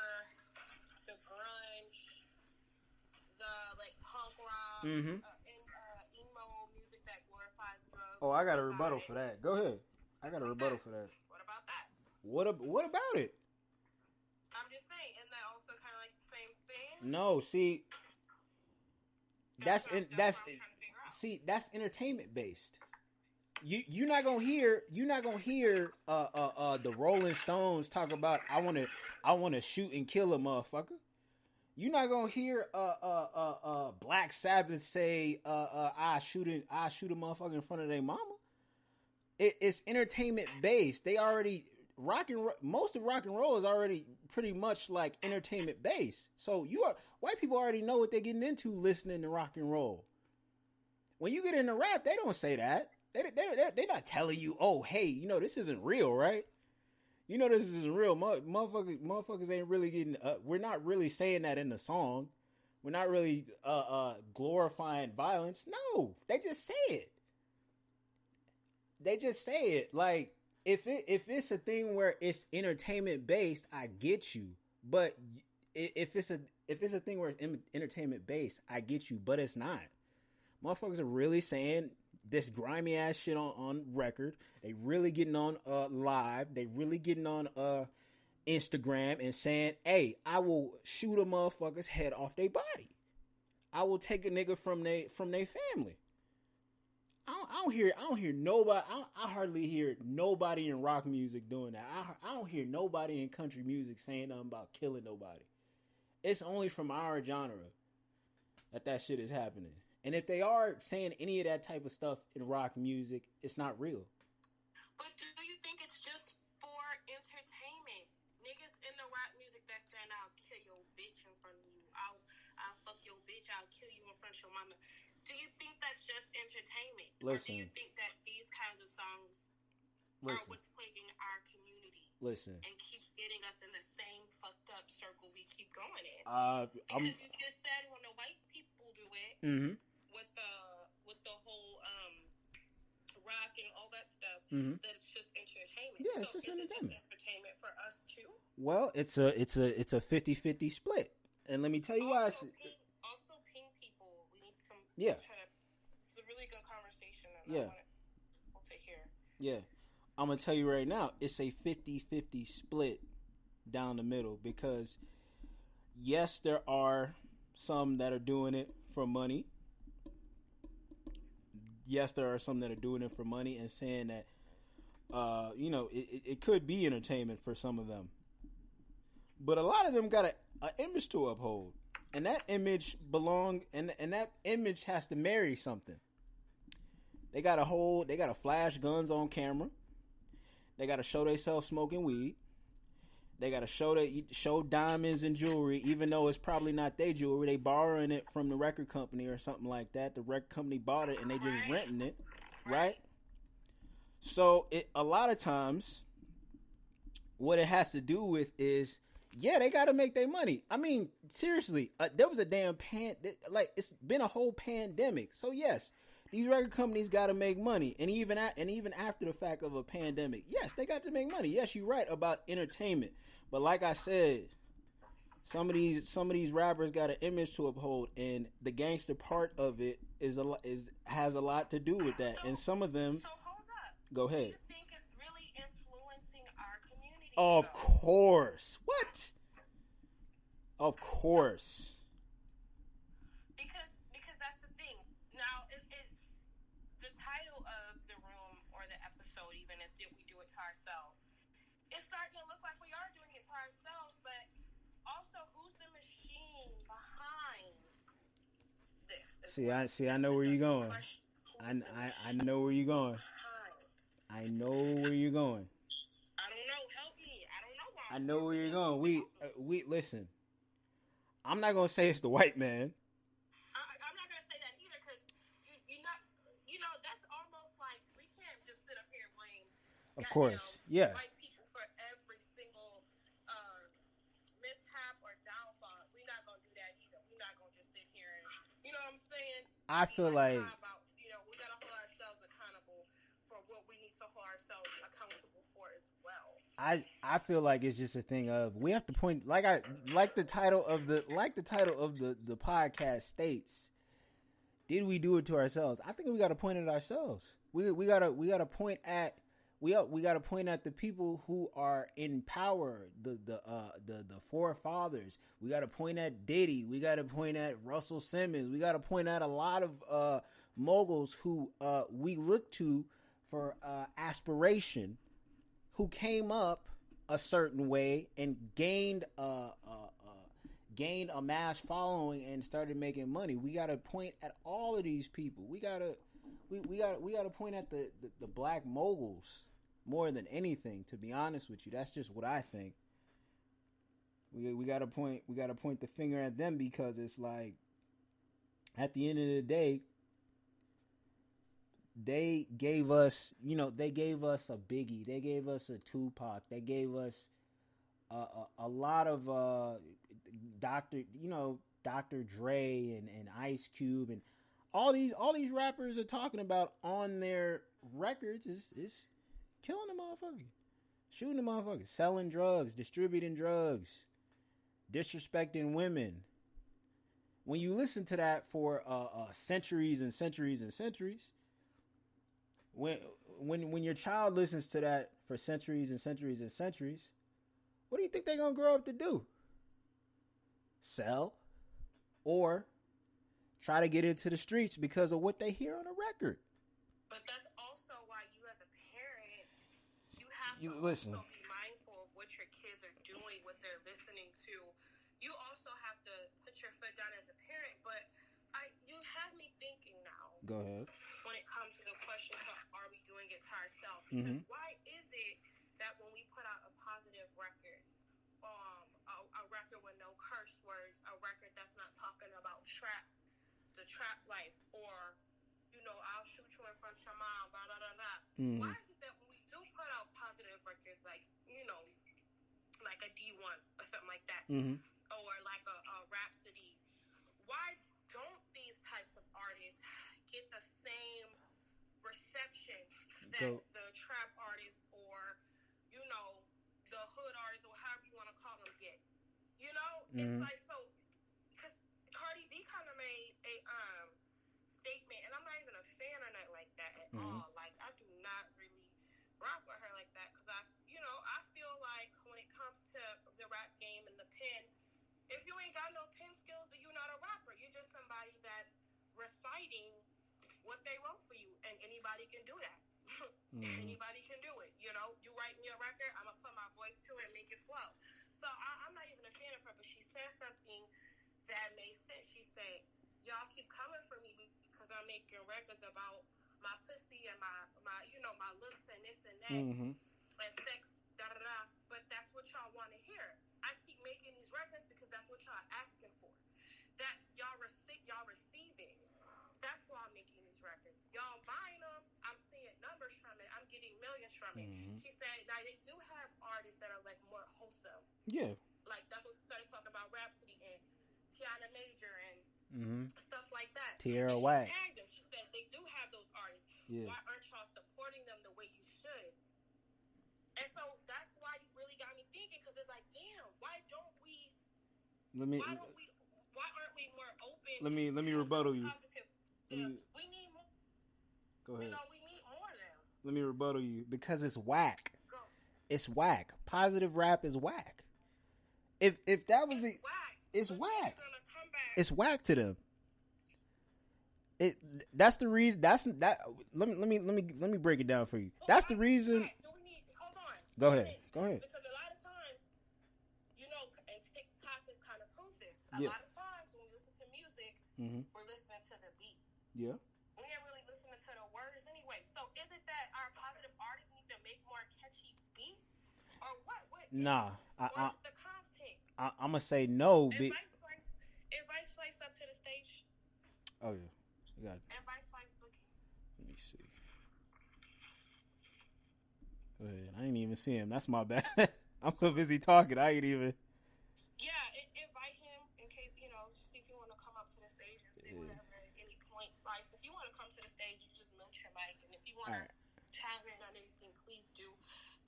Speaker 3: the grunge, the like punk rock, and emo music that glorifies drugs.
Speaker 2: Oh, I got a rebuttal for that. Go ahead. I got a rebuttal for that.
Speaker 3: What about that?
Speaker 2: What about it?
Speaker 3: I'm just saying, isn't that also kind of like the same thing?
Speaker 2: No, see, that's
Speaker 3: what I'm trying to figure out.
Speaker 2: that's entertainment based. You're not gonna hear the Rolling Stones talk about, I wanna shoot and kill a motherfucker. You're not gonna hear Black Sabbath say I shoot a motherfucker in front of their mama. It's entertainment based. They already most of rock and roll is already pretty much like entertainment based. So white people already know what they're getting into listening to rock and roll. When you get into rap, they don't say that. They're not telling you, oh, hey, you know, this isn't real, right? You know, this isn't real. Motherfuckers ain't really getting, we're not really saying that in the song. We're not really glorifying violence. No, they just say it. They just say it. Like, if it's a thing where it's entertainment based, I get you. But if it's a thing where it's entertainment based, I get you. But it's not. Motherfuckers are really saying this grimy ass shit on record. They really getting on live. They really getting on Instagram and saying, hey, I will shoot a motherfucker's head off their body. I will take a nigga from their family. I don't hear nobody. I hardly hear nobody in rock music doing that. I don't hear nobody in country music saying nothing about killing nobody. It's only from our genre that shit is happening. And if they are saying any of that type of stuff in rock music, it's not real.
Speaker 3: But do you think it's just for entertainment? Niggas in the rap music that's saying, I'll kill your bitch in front of you. I'll fuck your bitch. I'll kill you in front of your mama. Do you think that's just entertainment?
Speaker 2: Listen.
Speaker 3: Or do you think that these kinds of songs are what's plaguing our community?
Speaker 2: Listen.
Speaker 3: And keeps getting us in the same fucked up circle we keep going in? Because you just said when the white people do it, with the whole rock and all that stuff, that it's just entertainment.
Speaker 2: Yeah,
Speaker 3: so
Speaker 2: it's just
Speaker 3: is
Speaker 2: entertainment.
Speaker 3: it just entertainment for us too?
Speaker 2: Well, it's a 50-50 split. And let me tell you why.
Speaker 3: Also ping people. We need some
Speaker 2: Yeah.
Speaker 3: It's a really good conversation, and I
Speaker 2: Yeah.
Speaker 3: want to hear.
Speaker 2: Yeah. I'm going to tell you right now, it's a 50-50 split down the middle because, yes, there are some that are doing it for money. Yes, there are some that are doing it for money and saying that, it could be entertainment for some of them. But a lot of them got an image to uphold. And that image and that image has to marry something. They got to flash guns on camera. They got to show themselves smoking weed. They got to show diamonds and jewelry, even though it's probably not their jewelry. They borrowing it from the record company or something like that. The record company bought it and they just renting it, right? So a lot of times, what it has to do with is, yeah, they got to make their money. I mean, seriously, there was a damn it's been a whole pandemic. So yes, these record companies got to make money, and even after the fact of a pandemic, yes, they got to make money. Yes, you're right about entertainment, but like I said, some of these rappers got an image to uphold, and the gangster part of it has a lot to do with that. And some of them.
Speaker 3: So hold up.
Speaker 2: Go ahead.
Speaker 3: Do you think it's really influencing our community?
Speaker 2: Of course. What? Of course.
Speaker 3: Because that's the thing. Now, it's the title of the room or the episode even is Did We Do It to Ourselves? It's starting to look like we are doing it to ourselves, but also who's the machine behind this?
Speaker 2: I know where you're going. I know where you're going. I know where you're going.
Speaker 3: I don't know. Help me. I don't know why.
Speaker 2: I know where you're going. We listen. I'm not gonna say it's the white man.
Speaker 3: I'm not gonna say that either because that's almost like we can't just sit up here and blame.
Speaker 2: Of course, yeah.
Speaker 3: White people for every single mishap or downfall. We're not gonna do that either. We're not gonna just sit here and you know what I'm saying.
Speaker 2: I feel like
Speaker 3: we gotta hold ourselves accountable for what we need to hold ourselves accountable for as well.
Speaker 2: I feel like it's just a thing of we have to point like the title of the podcast states. Did we do it to ourselves? I think we got to point at ourselves. We got to point at the people who are in power, the forefathers. We got to point at Diddy. We got to point at Russell Simmons. We got to point at a lot of moguls who we look to for aspiration, who came up a certain way and gained a mass following and started making money. We got to point at all of these people. We got to point at the black moguls more than anything. To be honest with you, that's just what I think. We got to point the finger at them because it's like at the end of the day, they gave us a Biggie, they gave us a Tupac, they gave us a lot of Dr. Dre and Ice Cube and all these rappers are talking about on their records is killing the motherfucker, shooting the motherfucker, selling drugs, distributing drugs, disrespecting women. When you listen to that for centuries and centuries and centuries, when your child listens to that for centuries and centuries and centuries, what do you think they're gonna grow up to do? Sell or try to get into the streets because of what they hear on a record.
Speaker 3: But that's also why you as a parent, you have to
Speaker 2: listen.
Speaker 3: Also be mindful of what your kids are doing, what they're listening to. You also have to put your foot down as a parent, but you have me thinking now.
Speaker 2: Go ahead.
Speaker 3: When it comes to the question of are we doing it to ourselves? Because why is it that when we put out a positive record, a record with no curse words, a record that's not talking about the trap life, or I'll shoot you in front of your mom, blah blah blah blah. Why is it that when we do put out positive records like like a D1 or something like that, or like a Rhapsody, why don't these types of artists get the same reception that the trap artists or the hood artists or however you want to call them get? It's like, so because Cardi B kind of made a rock with her like that because I feel like when it comes to the rap game and the pen, if you ain't got no pen skills, then you're not a rapper. You're just somebody that's reciting what they wrote for you, and anybody can do that. Anybody can do it. You write me a record, I'm gonna put my voice to it and make it flow. So I'm not even a fan of her, but she said something that made sense. She said, y'all keep coming for me because I'm making records about my pussy and my looks and this and that and sex, da-da-da. But that's what y'all want to hear. I keep making these records because that's what y'all asking for. That y'all receiving. That's why I'm making these records. Y'all buying them, I'm seeing numbers from it. I'm getting millions from it. She said, now they do have artists that are like more wholesome.
Speaker 2: Yeah.
Speaker 3: Like that's what she started talking about Rhapsody and Tiana Major and stuff like that.
Speaker 2: Tierra
Speaker 3: She
Speaker 2: Whack.
Speaker 3: tagged them. She said they do have those artists.
Speaker 2: Yeah.
Speaker 3: Why aren't y'all supporting them the way you should? And so that's why you really got me thinking, because it's like, damn, why aren't we more open?
Speaker 2: Let me rebuttal you.
Speaker 3: Positive. We need more.
Speaker 2: Go ahead.
Speaker 3: We need more of them.
Speaker 2: Let me rebuttal you because it's whack.
Speaker 3: Go.
Speaker 2: It's whack. Positive rap is whack. If that was
Speaker 3: It's whack.
Speaker 2: it's
Speaker 3: But
Speaker 2: whack.
Speaker 3: you're gonna come back.
Speaker 2: It's whack to them. That's the reason. Let me break it down for you. That's the reason.
Speaker 3: Hold on.
Speaker 2: Go ahead.
Speaker 3: Because a lot of times, and TikTok is kind of proof this. A lot of times when we listen to music, we're listening to the beat.
Speaker 2: Yeah.
Speaker 3: We ain't really listening to the words anyway. So is it that our positive artists need to make more catchy beats, or what?
Speaker 2: Nah.
Speaker 3: Or is it the content?
Speaker 2: I'm gonna say no.
Speaker 3: Invite Slice up to the stage.
Speaker 2: Oh yeah. You got it.
Speaker 3: Invite Slice Boogie.
Speaker 2: Let me see. Go ahead. I didn't even see him. That's my bad. I'm so busy talking. I ain't even.
Speaker 3: Yeah, invite him in case, see if you want to come up to the stage and say whatever, any point, Slice. If you want to come to the stage, you just mute your mic. And if you want to chime in on anything, please do.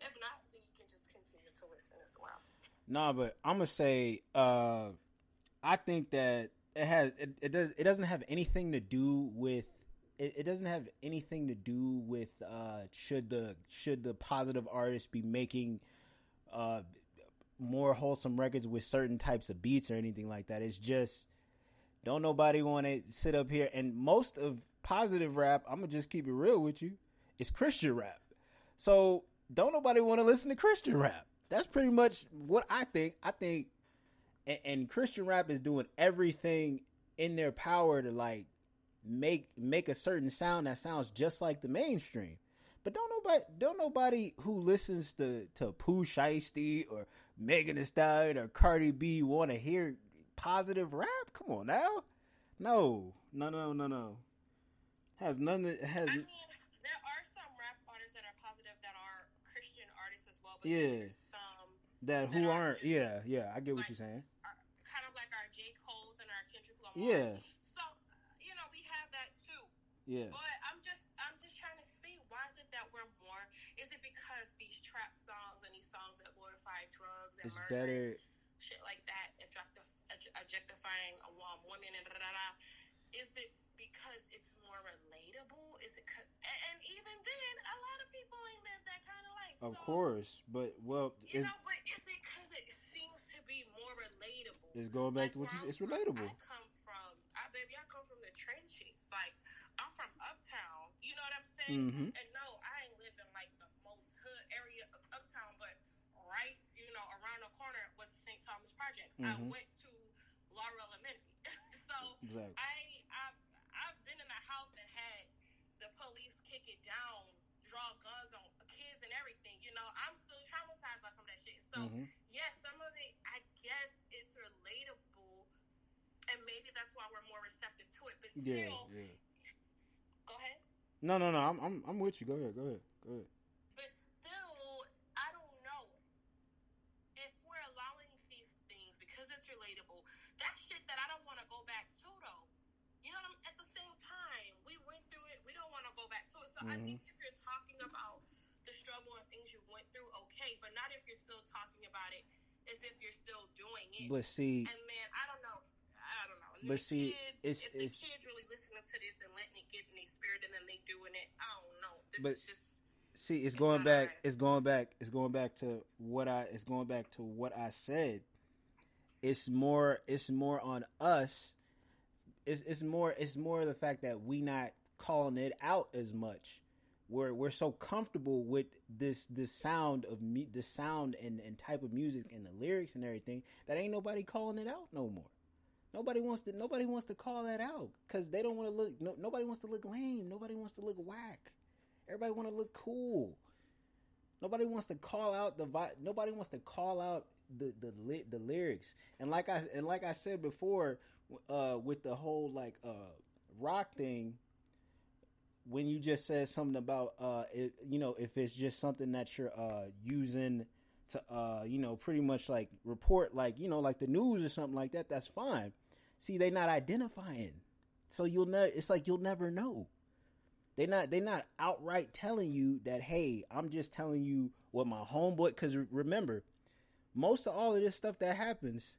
Speaker 3: If not, then you can just continue to listen as well.
Speaker 2: Nah, but I'm gonna say, I think that it doesn't have anything to do with. It doesn't have anything to do with should the positive artist be making more wholesome records with certain types of beats or anything like that. It's just don't nobody want to sit up here, and most of positive rap, I'm gonna just keep it real with you, it's Christian rap. So don't nobody want to listen to Christian rap. That's pretty much what I think. And Christian rap is doing everything in their power to like make a certain sound that sounds just like the mainstream. But don't nobody who listens to Pooh Shiesty or Megan Thee Stallion or Cardi B want to hear positive rap? Come on now. No. Has none that has.
Speaker 3: I mean, there are some rap artists that are positive that are Christian artists as well, but
Speaker 2: Yeah.
Speaker 3: there's some
Speaker 2: That who aren't. Yeah. I get what you're saying.
Speaker 3: Kind of like our J. Cole's and our Kendrick Lamar.
Speaker 2: Yeah.
Speaker 3: So, we have that too.
Speaker 2: Yeah.
Speaker 3: But I'm just trying to see, why is it that we're more? Is it because these trap songs and these songs that glorify drugs and
Speaker 2: It's
Speaker 3: murder,
Speaker 2: better.
Speaker 3: shit like that, objectifying women and da-da-da, is it because it's more relatable? Is it? And even then, a lot of people ain't live that kind of life.
Speaker 2: Of course, but
Speaker 3: but is it because it seems to be more relatable?
Speaker 2: It's going back to what it's relatable.
Speaker 3: I come from the trenches. Like, I'm from Uptown. You know what I'm saying? And no, I ain't living like the most hood area of Uptown, but right, around the corner was St. Thomas Projects. I went to Laurel Elementary. So
Speaker 2: exactly.
Speaker 3: I've been in a house that had the police kick it down, draw guns on kids and everything. I'm still traumatized by some of that shit. So yes, some of it, I guess, it's relatable, and maybe that's why we're more receptive to it. But still, go ahead.
Speaker 2: No. I'm with you. Go ahead.
Speaker 3: But still, I don't know if we're allowing these things because it's relatable. That's shit that I don't want to go back to, though. At the same time, we went through it. We don't want to go back to it. So I think if you're talking about the struggle and things you went through, okay, but not if you're still talking about it as if you're still doing it.
Speaker 2: But see,
Speaker 3: and man, I don't know. And
Speaker 2: but see,
Speaker 3: if the kids really listening to this and letting it get in their spirit and then they doing it, I don't know. This is just
Speaker 2: See, it's going back. It's going back. It's going back to what I. It's going back to what I said. It's more. It's more on us. It's more. It's more the fact that we not calling it out as much. We're so comfortable with this sound of this sound and type of music and the lyrics and everything that ain't nobody calling it out no more. Nobody wants to call that out because they don't want to look. Nobody wants to look lame. Nobody wants to look whack. Everybody want to look cool. Nobody wants to call out Nobody wants to call out the lyrics. And like I said before, with the whole rock thing, when you just said something about if it's just something that you're using to pretty much like report like the news or something like that, that's fine. See, they not identifying, so you'll never know. They not outright telling you that, hey, I'm just telling you what my homeboy. Because remember, most of all of this stuff that happens,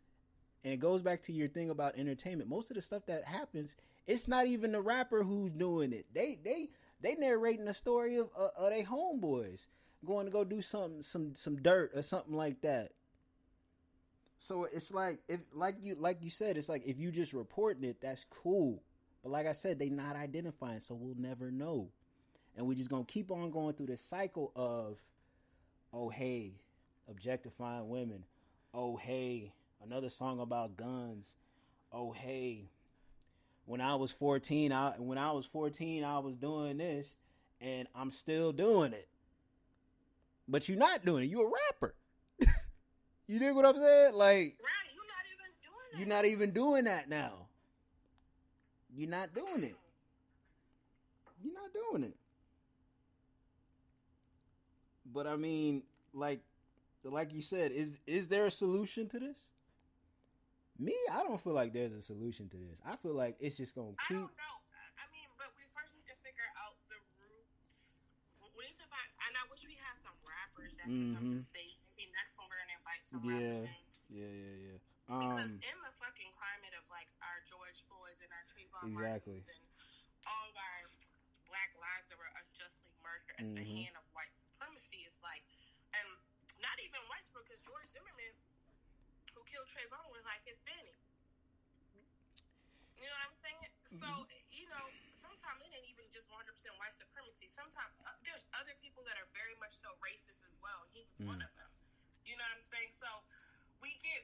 Speaker 2: and it goes back to your thing about entertainment. Most of the stuff that happens, it's not even the rapper who's doing it. They narrating a story of they homeboys going to go do some dirt or something like that. So it's like like you said, it's like if you just reporting it, that's cool. But like I said, they not identifying, so we'll never know. And we're just going to keep on going through this cycle of, oh, hey, objectifying women. Oh, hey, another song about guns. Oh, hey, when I was 14, I was doing this, and I'm still doing it. But you're not doing it. You're a rapper. You dig what I'm saying? Like,
Speaker 3: right, you're not even doing that.
Speaker 2: You're not even doing that now. You're not doing it. You're not doing it. But I mean, like you said, is there a solution to this? Me, I don't feel like there's a solution to this. I feel like it's just gonna keep.
Speaker 3: I don't know. I mean, but we first need to figure out the roots. We need to find, and I wish we had some rappers that could come to the stage. Maybe next one we're gonna invite some rappers in.
Speaker 2: Yeah.
Speaker 3: Because in the fucking climate of like our George Floyds and our Trayvon Martins and all of our black lives that were unjustly murdered at the hand of white supremacy, is like, and not even white supremacy, because George Zimmerman, who killed Trayvon, was like Hispanic. You know what I'm saying? So, sometimes it ain't even just 100% white supremacy. Sometimes there's other people that are very much so racist as well, and he was one of them. You know what I'm saying? So we get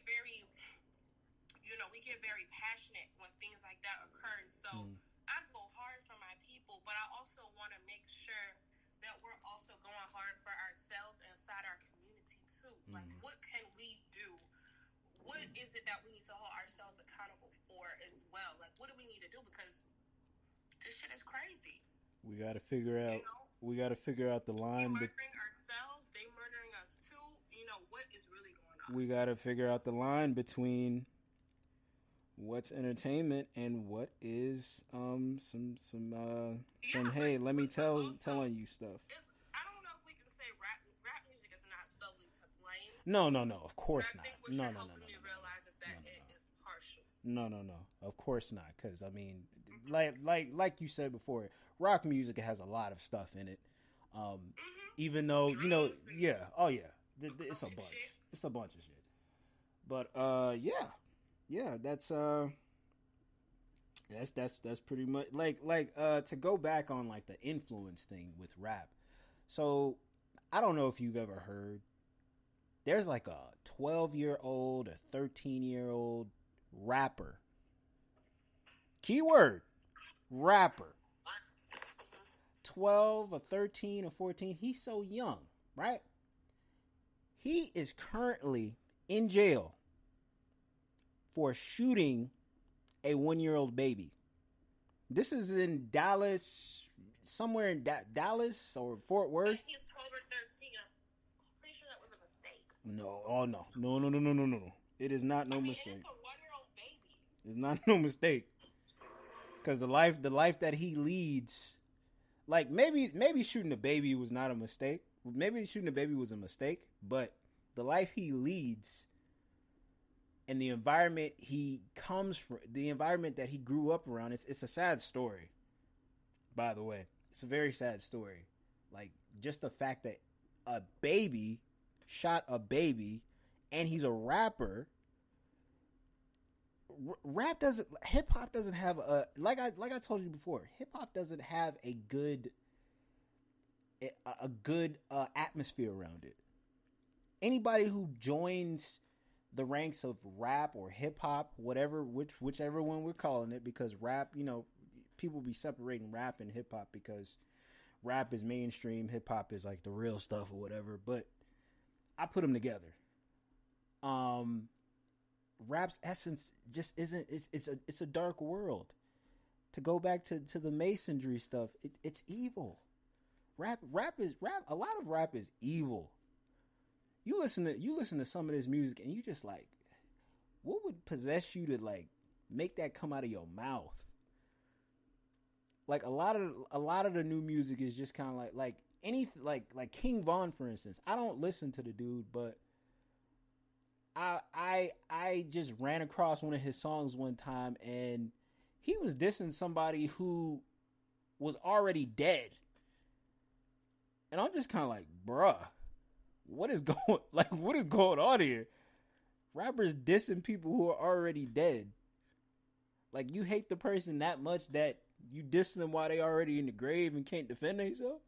Speaker 3: very passionate when things like that occur. And so I go hard for my people, but I also want to make sure that we're also going hard for ourselves inside our community too. Like, what can we do? What is it that we need to hold ourselves accountable for as well? Like, what do we need to do? Because this shit is crazy.
Speaker 2: We got to figure out. We got to figure out the line.
Speaker 3: We're murdering ourselves. They murdering us too. What is really going on?
Speaker 2: We got to figure out the line between what's entertainment and what is hey, let me telling you stuff.
Speaker 3: I don't know if we can say rap music is not solely to blame.
Speaker 2: No, of course not.
Speaker 3: I think what you're helping me realize is that it is partial.
Speaker 2: No, of course not. Because I mean, like you said before, rock music has a lot of stuff in it. Even though it's a bunch. It's a bunch of shit. But that's pretty much like to go back on like the influence thing with rap. So I don't know if you've ever heard, there's like a 12-year-old, a 13-year-old rapper. Keyword, rapper. 12 or 13 or 14. He's so young, right? He is currently in jail for shooting a 1-year-old baby. This is in Dallas, somewhere in Dallas or Fort Worth.
Speaker 3: He's 12 or 13. I'm pretty sure that was a mistake.
Speaker 2: No. It is not no mistake.
Speaker 3: It's a 1-year-old baby.
Speaker 2: It's not no mistake. Because the life that he leads, like maybe shooting a baby was not a mistake. Maybe shooting a baby was a mistake, but the life he leads and the environment he comes from, the environment that he grew up around, it's a sad story, by the way. It's a very sad story. Like, just the fact that a baby shot a baby and he's a rapper. Rap doesn't, hip hop doesn't have like I told you before, hip hop doesn't have a good atmosphere around it. Anybody who joins the ranks of rap or hip hop, whichever one we're calling it, because rap, people be separating rap and hip hop because rap is mainstream, hip hop is like the real stuff or whatever, but I put them together. Rap's essence just isn't, it's a dark world. To go back to the masonry stuff, it's evil. Rap, a lot of rap is evil. You listen to some of this music and you just like, what would possess you to like make that come out of your mouth? Like a lot of the new music is just kind of like King Von, for instance. I don't listen to the dude, but I just ran across one of his songs one time and he was dissing somebody who was already dead. And I'm just kind of like, bruh, what is going on here? Rappers dissing people who are already dead. Like, you hate the person that much that you diss them while they already in the grave and can't defend themselves?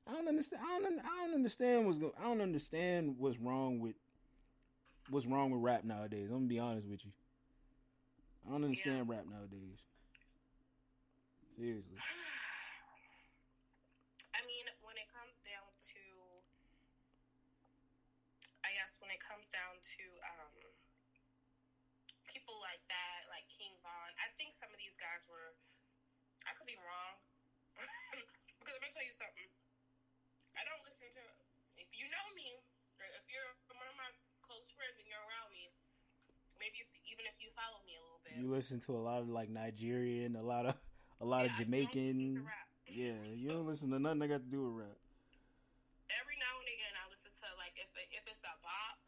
Speaker 2: I don't understand. I don't understand what's wrong with rap nowadays. I'm gonna be honest with you. I don't understand rap nowadays. Seriously.
Speaker 3: I mean, when it comes down to people like that, like King Von, I think some of these guys were, I could be wrong, because let me tell you something. I don't listen to, if you know me, or if you're one of my close friends and you're around me, maybe even if you follow me a little bit.
Speaker 2: You listen to a lot of like Nigerian, a lot of Jamaican. Yeah, you don't listen to nothing that got to do with rap.
Speaker 3: Every now and again, I listen to like if it's a bop,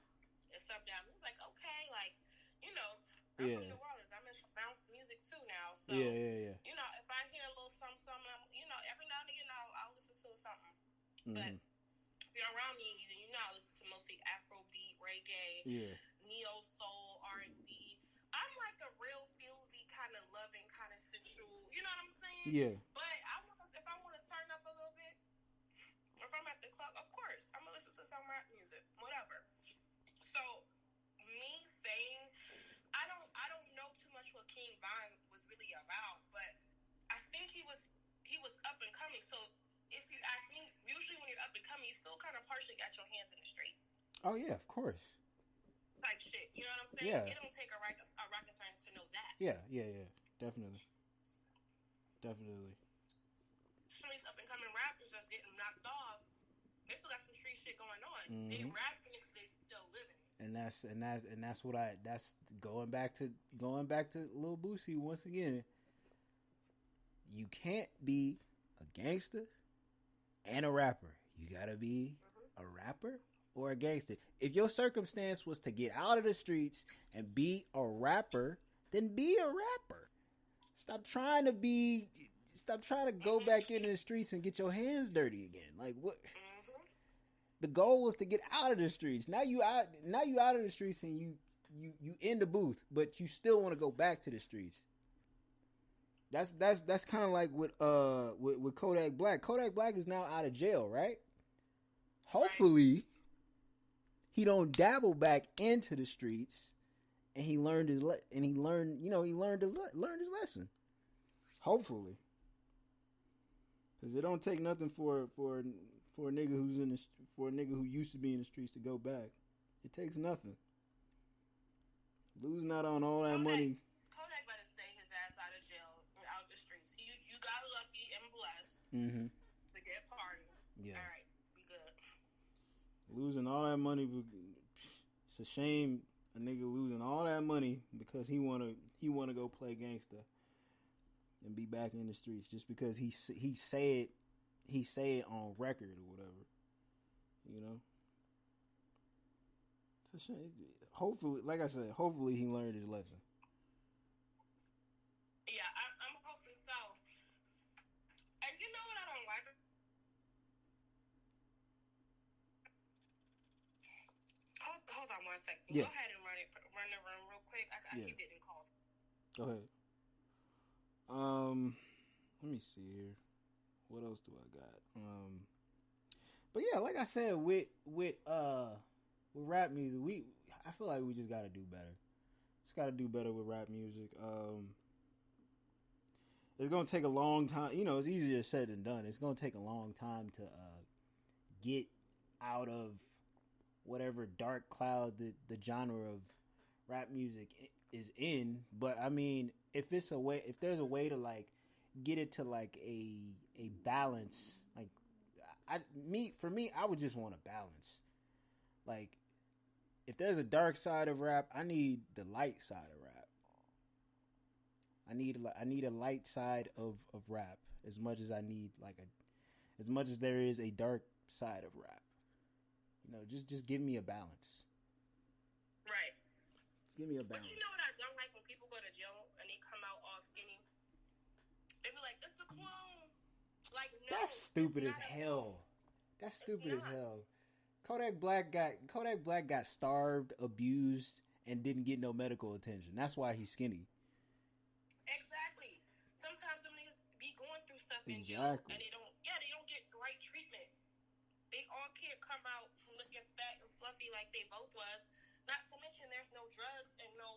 Speaker 3: it's something I'm just like, okay, like, I'm from New Orleans. I'm into bounce music too now. So
Speaker 2: yeah.
Speaker 3: If I hear a little something, every now and again I'll listen to something. Mm-hmm. But if you're around me, I listen to mostly Afrobeat, reggae, neo soul, R&B. I'm like a real feelsy kind of loving, kind of sensual. You know what I'm saying?
Speaker 2: Yeah.
Speaker 3: But if I want to turn up a little bit, or if I'm at the club, of course I'm gonna listen to some rap music, whatever. So me saying I don't know too much what King Von was really about, but I think he was up and coming. So if you ask me, usually when you're up and coming, you still kind of partially got your hands in the streets.
Speaker 2: Oh yeah, of course.
Speaker 3: Type shit, you know what I'm saying?
Speaker 2: Yeah.
Speaker 3: It don't take a rocket science to know that.
Speaker 2: Yeah, definitely.
Speaker 3: Some of these up and coming rappers that's getting knocked off, they still got some street shit going on.
Speaker 2: Mm-hmm.
Speaker 3: They rapping because they still living.
Speaker 2: And that's going back to Lil Boosie once again. You can't be a gangster and a rapper. You gotta be a rapper or a gangster. If your circumstance was to get out of the streets and be a rapper, then be a rapper. Stop trying to go back into the streets and get your hands dirty again. Like what? The goal was to get out of the streets. Now you out of the streets and you in the booth, but you still want to go back to the streets. That's kind of like with Kodak Black. Kodak Black is now out of jail, right? Hopefully, he don't dabble back into the streets, and he learned his lesson. Hopefully, because it don't take nothing for a nigga who used to be in the streets to go back. It takes nothing. Losing out on all that money.
Speaker 3: Kodak better stay his ass out of jail and out the streets. You got lucky and blessed to get pardoned. Yeah. All right, be good.
Speaker 2: Losing all that money, it's a shame. A nigga losing all that money because he wanna go play gangster and be back in the streets just because he say it on record or whatever. You know. It's a shame. Hopefully, like I said, hopefully he learned his lesson.
Speaker 3: Yeah, I'm hoping so. And you know what I don't like second.
Speaker 2: Yeah.
Speaker 3: Go ahead and run the room real quick. I keep getting calls.
Speaker 2: Go ahead. Let me see here. What else do I got? But yeah, like I said, with rap music, I feel like we just gotta do better. Just gotta do better with rap music. It's gonna take a long time. You know, it's easier said than done. It's gonna take a long time to get out of whatever dark cloud the genre of rap music is in. But I mean, if there's a way to like get it to like a balance, like for me, I would just want a balance. Like, if there's a dark side of rap, I need the light side of rap. I need a light side of rap as much as I need as much as there is a dark side of rap. You know, just give me a balance.
Speaker 3: Right.
Speaker 2: Give me a balance.
Speaker 3: But you know what I don't like when people go to jail and they come out all skinny? They be like, it's a clone. Like, no.
Speaker 2: That's stupid as hell. That's stupid as hell. Kodak Black got starved, abused, and didn't get no medical attention. That's why he's skinny.
Speaker 3: Exactly. Sometimes them niggas be going through stuff in jail and they don't get the right treatment. They all can't come out looking fat and fluffy like they both was. Not to mention there's no drugs and no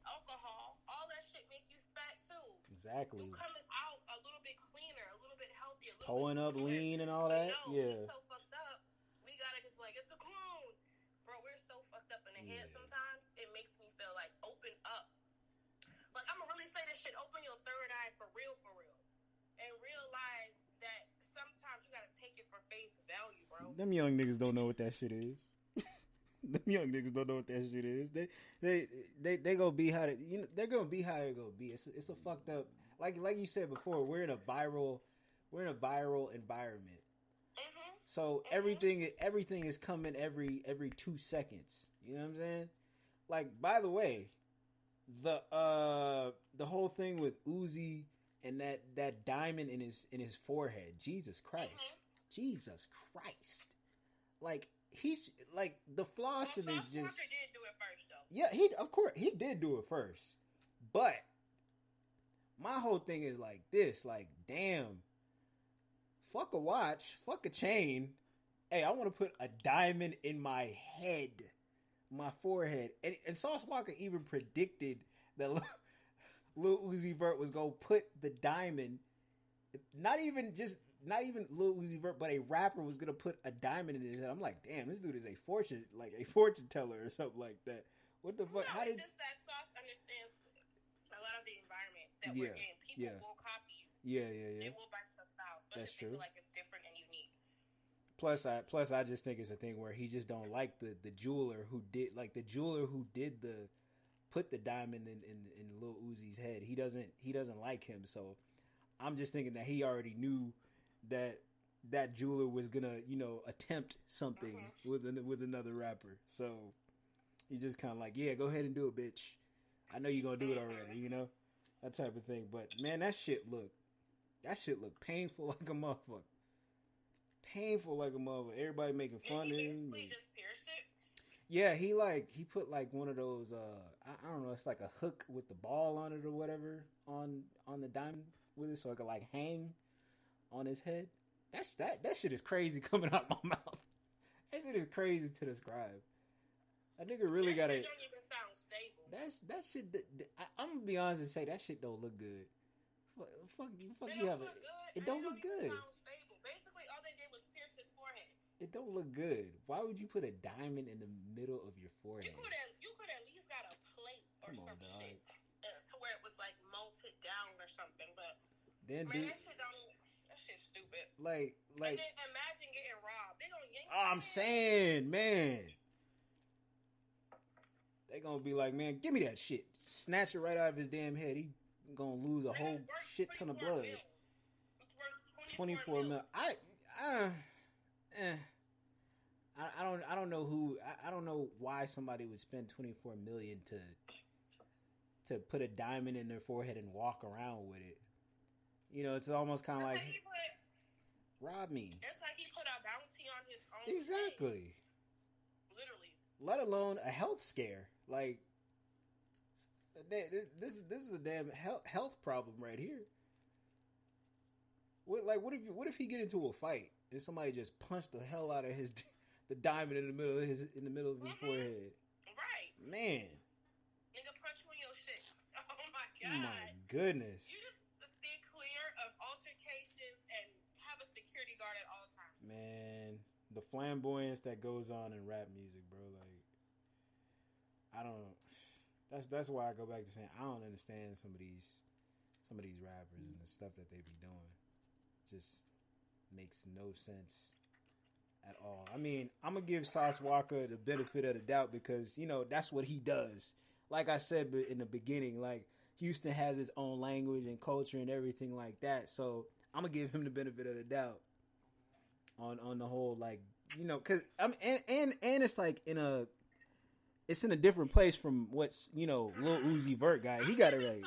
Speaker 3: alcohol. All that shit make you fat too.
Speaker 2: Exactly.
Speaker 3: You coming out a little bit cleaner, a little bit healthier, a little
Speaker 2: pulling
Speaker 3: bit
Speaker 2: up lean and all that.
Speaker 3: We're so fucked up. We gotta just be like, it's a clone. Bro, we're so fucked up in the head sometimes. It makes me feel like open up. Like, I'm gonna really say this shit, open your third eye for real. And realize that sometimes you gotta take it for face value, bro.
Speaker 2: Them young niggas don't know what that shit is. Them young niggas don't know what that shit is. They gonna be how they're gonna be how they're gonna be. It's a fucked up, like you said before, we're in a viral environment.
Speaker 3: Mm-hmm.
Speaker 2: So everything is coming every 2 seconds. You know what I'm saying? Like, by the way, the whole thing with Uzi and that diamond in his forehead. Jesus Christ.
Speaker 3: Mm-hmm.
Speaker 2: Jesus Christ. Like, he's like, the flossing is just.
Speaker 3: Walker did do it first though.
Speaker 2: Yeah, he did do it first. But my whole thing is like this, like, damn. Fuck a watch, fuck a chain. Hey, I want to put a diamond in my head, my forehead. And Sauce Walker even predicted that Lil Uzi Vert was going to put the diamond, not even Lil Uzi Vert, but a rapper was going to put a diamond in his head. I'm like, damn, this dude is a fortune teller or something like that. What the fuck?
Speaker 3: No, it's just that Sauce understands a lot of the environment that we're in. People will copy you.
Speaker 2: Yeah.
Speaker 3: They will back the style, especially if they feel like it's different and unique.
Speaker 2: Plus, I just think it's a thing where he just don't like the jeweler who did put the diamond in Lil Uzi's head. He doesn't like him. So I'm just thinking that he already knew that jeweler was gonna, attempt something with another rapper. So he's just kind of like, yeah, go ahead and do it, bitch. I know you're gonna do it already, that type of thing. But man, that shit look painful like a motherfucker. Everybody making fun of him.
Speaker 3: He just pierced it.
Speaker 2: Yeah, he put like one of those I don't know, it's like a hook with the ball on it or whatever on the diamond with it, so it could like hang on his head. That shit is crazy coming out my mouth. That shit is crazy to describe. That nigga really got it.
Speaker 3: That shit don't even sound stable.
Speaker 2: That shit. I'm gonna be honest and say that shit don't look good. Fuck you have it. It don't look good.
Speaker 3: Sound stable. Basically, all they did was pierce his forehead.
Speaker 2: It don't look good. Why would you put a diamond in the middle of your forehead?
Speaker 3: You could at least got a plate or some shit to where it was like melted down or something. But
Speaker 2: then,
Speaker 3: man, that shit's stupid.
Speaker 2: Like.
Speaker 3: And then imagine getting robbed. They gonna yank.
Speaker 2: I'm saying, man. They gonna be like, man, give me that shit. Snatch it right out of his damn head. He gonna lose a whole shit ton of blood. 24 mil. I don't know I don't know why somebody would spend 24 million to put a diamond in their forehead and walk around with it. It's almost kind of like, rob me.
Speaker 3: It's like he put a bounty on his own.
Speaker 2: Exactly.
Speaker 3: Thing. Literally.
Speaker 2: let alone a health scare. Like, this is a damn health problem right here. What if he get into a fight and somebody just punched the hell out of the diamond in the middle of his forehead?
Speaker 3: Right.
Speaker 2: Man.
Speaker 3: Nigga punch you in your shit. Oh my
Speaker 2: God.
Speaker 3: God.
Speaker 2: My goodness.
Speaker 3: You just stay clear of altercations and have a security guard at all times.
Speaker 2: Man, the flamboyance that goes on in rap music, bro. Like, I don't. That's why I go back to saying I don't understand some of these rappers and the stuff that they be doing. Just makes no sense at all. I mean, I'm gonna give Sauce Walker the benefit of the doubt because that's what he does. Like I said in the beginning, like Houston has its own language and culture and everything like that. So I'm gonna give him the benefit of the doubt on the whole, like because and it's like it's in a different place from what's Lil Uzi Vert guy. He got it right.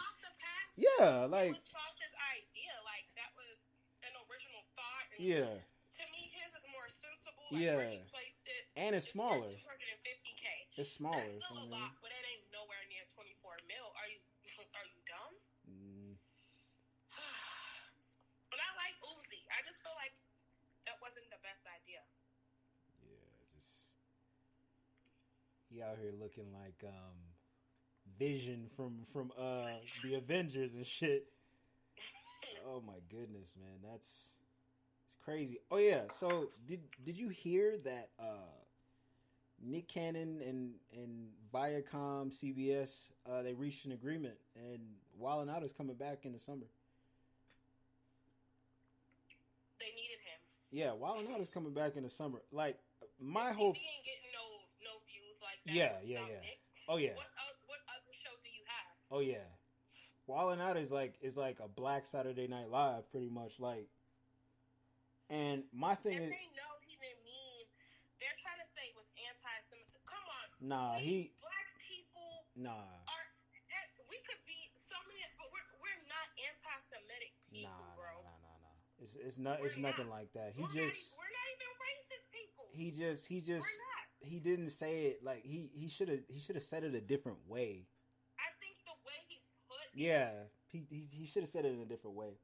Speaker 2: Yeah, like
Speaker 3: it was Sauce's idea. Like that was an original thought. And
Speaker 2: yeah.
Speaker 3: To me, his is more sensible. Like
Speaker 2: Yeah.
Speaker 3: where he placed it,
Speaker 2: and it's smaller.
Speaker 3: $250K.
Speaker 2: It's smaller.
Speaker 3: That's still a lot, but it ain't nowhere near 24 mil. Are you dumb? But I like Uzi. I just feel like that wasn't the best idea.
Speaker 2: Yeah, he out here looking like Vision from the Avengers and shit. Oh my goodness, man, it's crazy. Oh yeah, so did you hear that Nick Cannon and Viacom CBS they reached an agreement and Wild 'N Out is coming back in the summer?
Speaker 3: They needed him.
Speaker 2: Yeah, Wild 'N Out is coming back in the summer. Like my
Speaker 3: TV
Speaker 2: whole
Speaker 3: ain't getting no views like that.
Speaker 2: Yeah.
Speaker 3: Nick.
Speaker 2: Oh yeah.
Speaker 3: What other show do you have?
Speaker 2: Oh yeah. Wild 'N Out is like a Black Saturday Night Live, pretty much. Like, and my thing is,
Speaker 3: they know he didn't mean. They're trying to say it was anti-Semitic. Come on.
Speaker 2: Nah,
Speaker 3: black people.
Speaker 2: Nah.
Speaker 3: We could be so many, but we're not anti-Semitic people, bro.
Speaker 2: Nah. It's nothing like that.
Speaker 3: We're not even racist people.
Speaker 2: He didn't say it like he should have said it a different way.
Speaker 3: I think the way he put it.
Speaker 2: Yeah, he should have said it in a different way.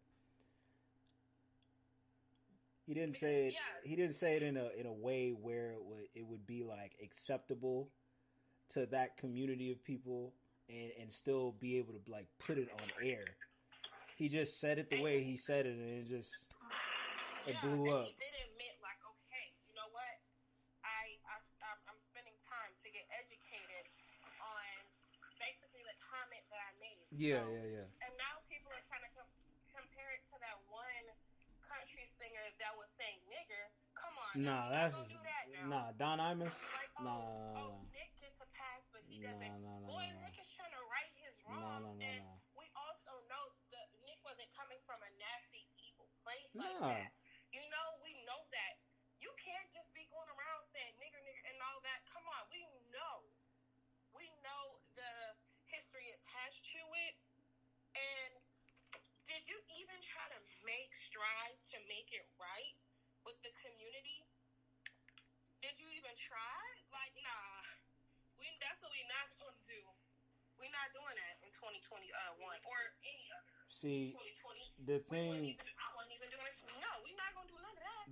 Speaker 2: He didn't say it.
Speaker 3: Yeah.
Speaker 2: He didn't say it in a way where it would be like acceptable to that community of people and still be able to like put it on air. He just said it the way he said it, and it blew up.
Speaker 3: He did admit, like, okay, you know what? I'm spending time to get educated on basically the comment that I made.
Speaker 2: Yeah.
Speaker 3: And now people are trying to compare it to that one country singer that was saying nigger. Come on,
Speaker 2: nah,
Speaker 3: that's do that now.
Speaker 2: Nah, Don Imus.
Speaker 3: Like, Nick gets a pass, but he doesn't. Boy, Nick is trying to right his wrongs, and we also know that Nick wasn't coming from a nasty, evil place like that. We know that. You can't just be going around saying nigger, and all that. Come on, we know the history attached to it. And did you even try to make strides to make it right with the community? Did you even try? Like, nah. That's what we're not going to do. We're not doing that in 2021 or any other.
Speaker 2: See,
Speaker 3: 2020.
Speaker 2: the thing.
Speaker 3: I wasn't even doing it. No, we're not going to do none of that.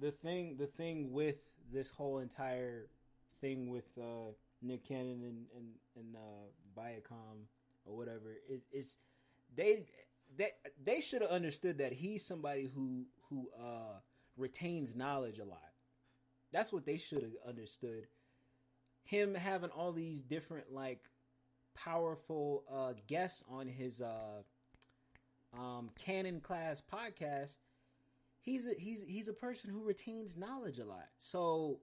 Speaker 2: The thing with this whole entire thing with Nick Cannon and Viacom or whatever is they should have understood that he's somebody who retains knowledge a lot. That's what they should have understood. Him having all these different like powerful guests on his Canon Class podcast. He's a person who retains knowledge a lot. So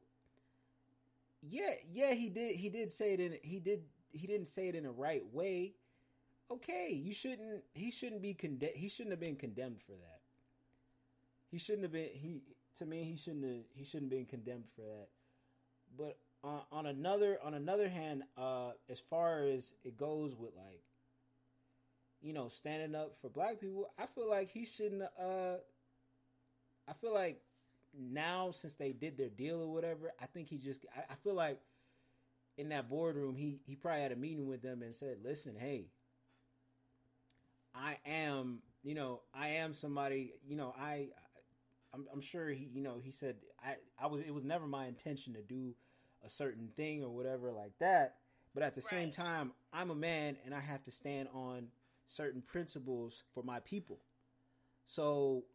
Speaker 2: yeah, he did say it he didn't say it in the right way. Okay, he shouldn't have been condemned for that. He shouldn't have been condemned for that. But on another hand, as far as it goes with like, standing up for black people, I feel like he shouldn't. I feel like now since they did their deal or whatever, I think I feel like in that boardroom, he probably had a meeting with them and said, "Listen, hey, I am somebody, I'm sure he said it was never my intention to do a certain thing or whatever like that, but at the same time, I'm a man and I have to stand on certain principles for my people. So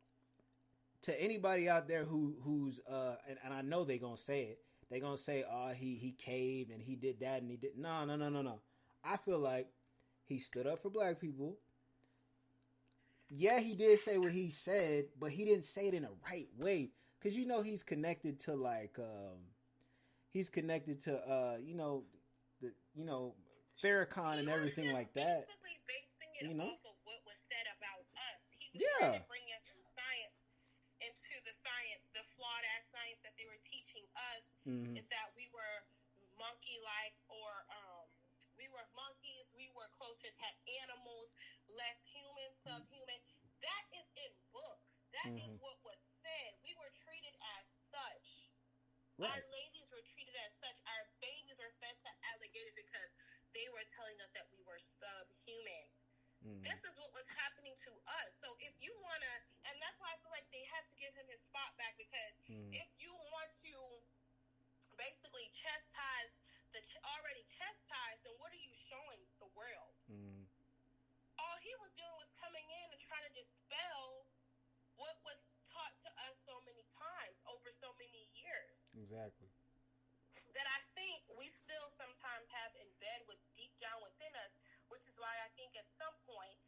Speaker 2: to anybody out there who's and I know they're gonna say it, they're gonna say, oh, he caved and he did that and he did no. I feel like he stood up for black people. Yeah, he did say what he said, but he didn't say it in the right way. Cause he's connected to Farrakhan and everything like that.
Speaker 3: Basically basing it off of what was said about us. He was trying to bring us some science into the science, the flawed ass science that they were teaching us is that we were monkey-like or we were monkeys, we were closer to animals, less human, subhuman. That is in books. That is what was said. We were treated as such. Right. Our ladies were treated as such. Our babies were fed to alligators because they were telling us that we were subhuman. This is what was happening to us. So if you want to, and that's why I feel like they had to give him his spot back, because if you want to basically chastise the already chastised, then what are you showing the world? All he was doing was coming in and trying to dispel what was taught to us so many times over so many years.
Speaker 2: Exactly.
Speaker 3: That I think we still sometimes have in bed with deep down within us, which is why I think at some point,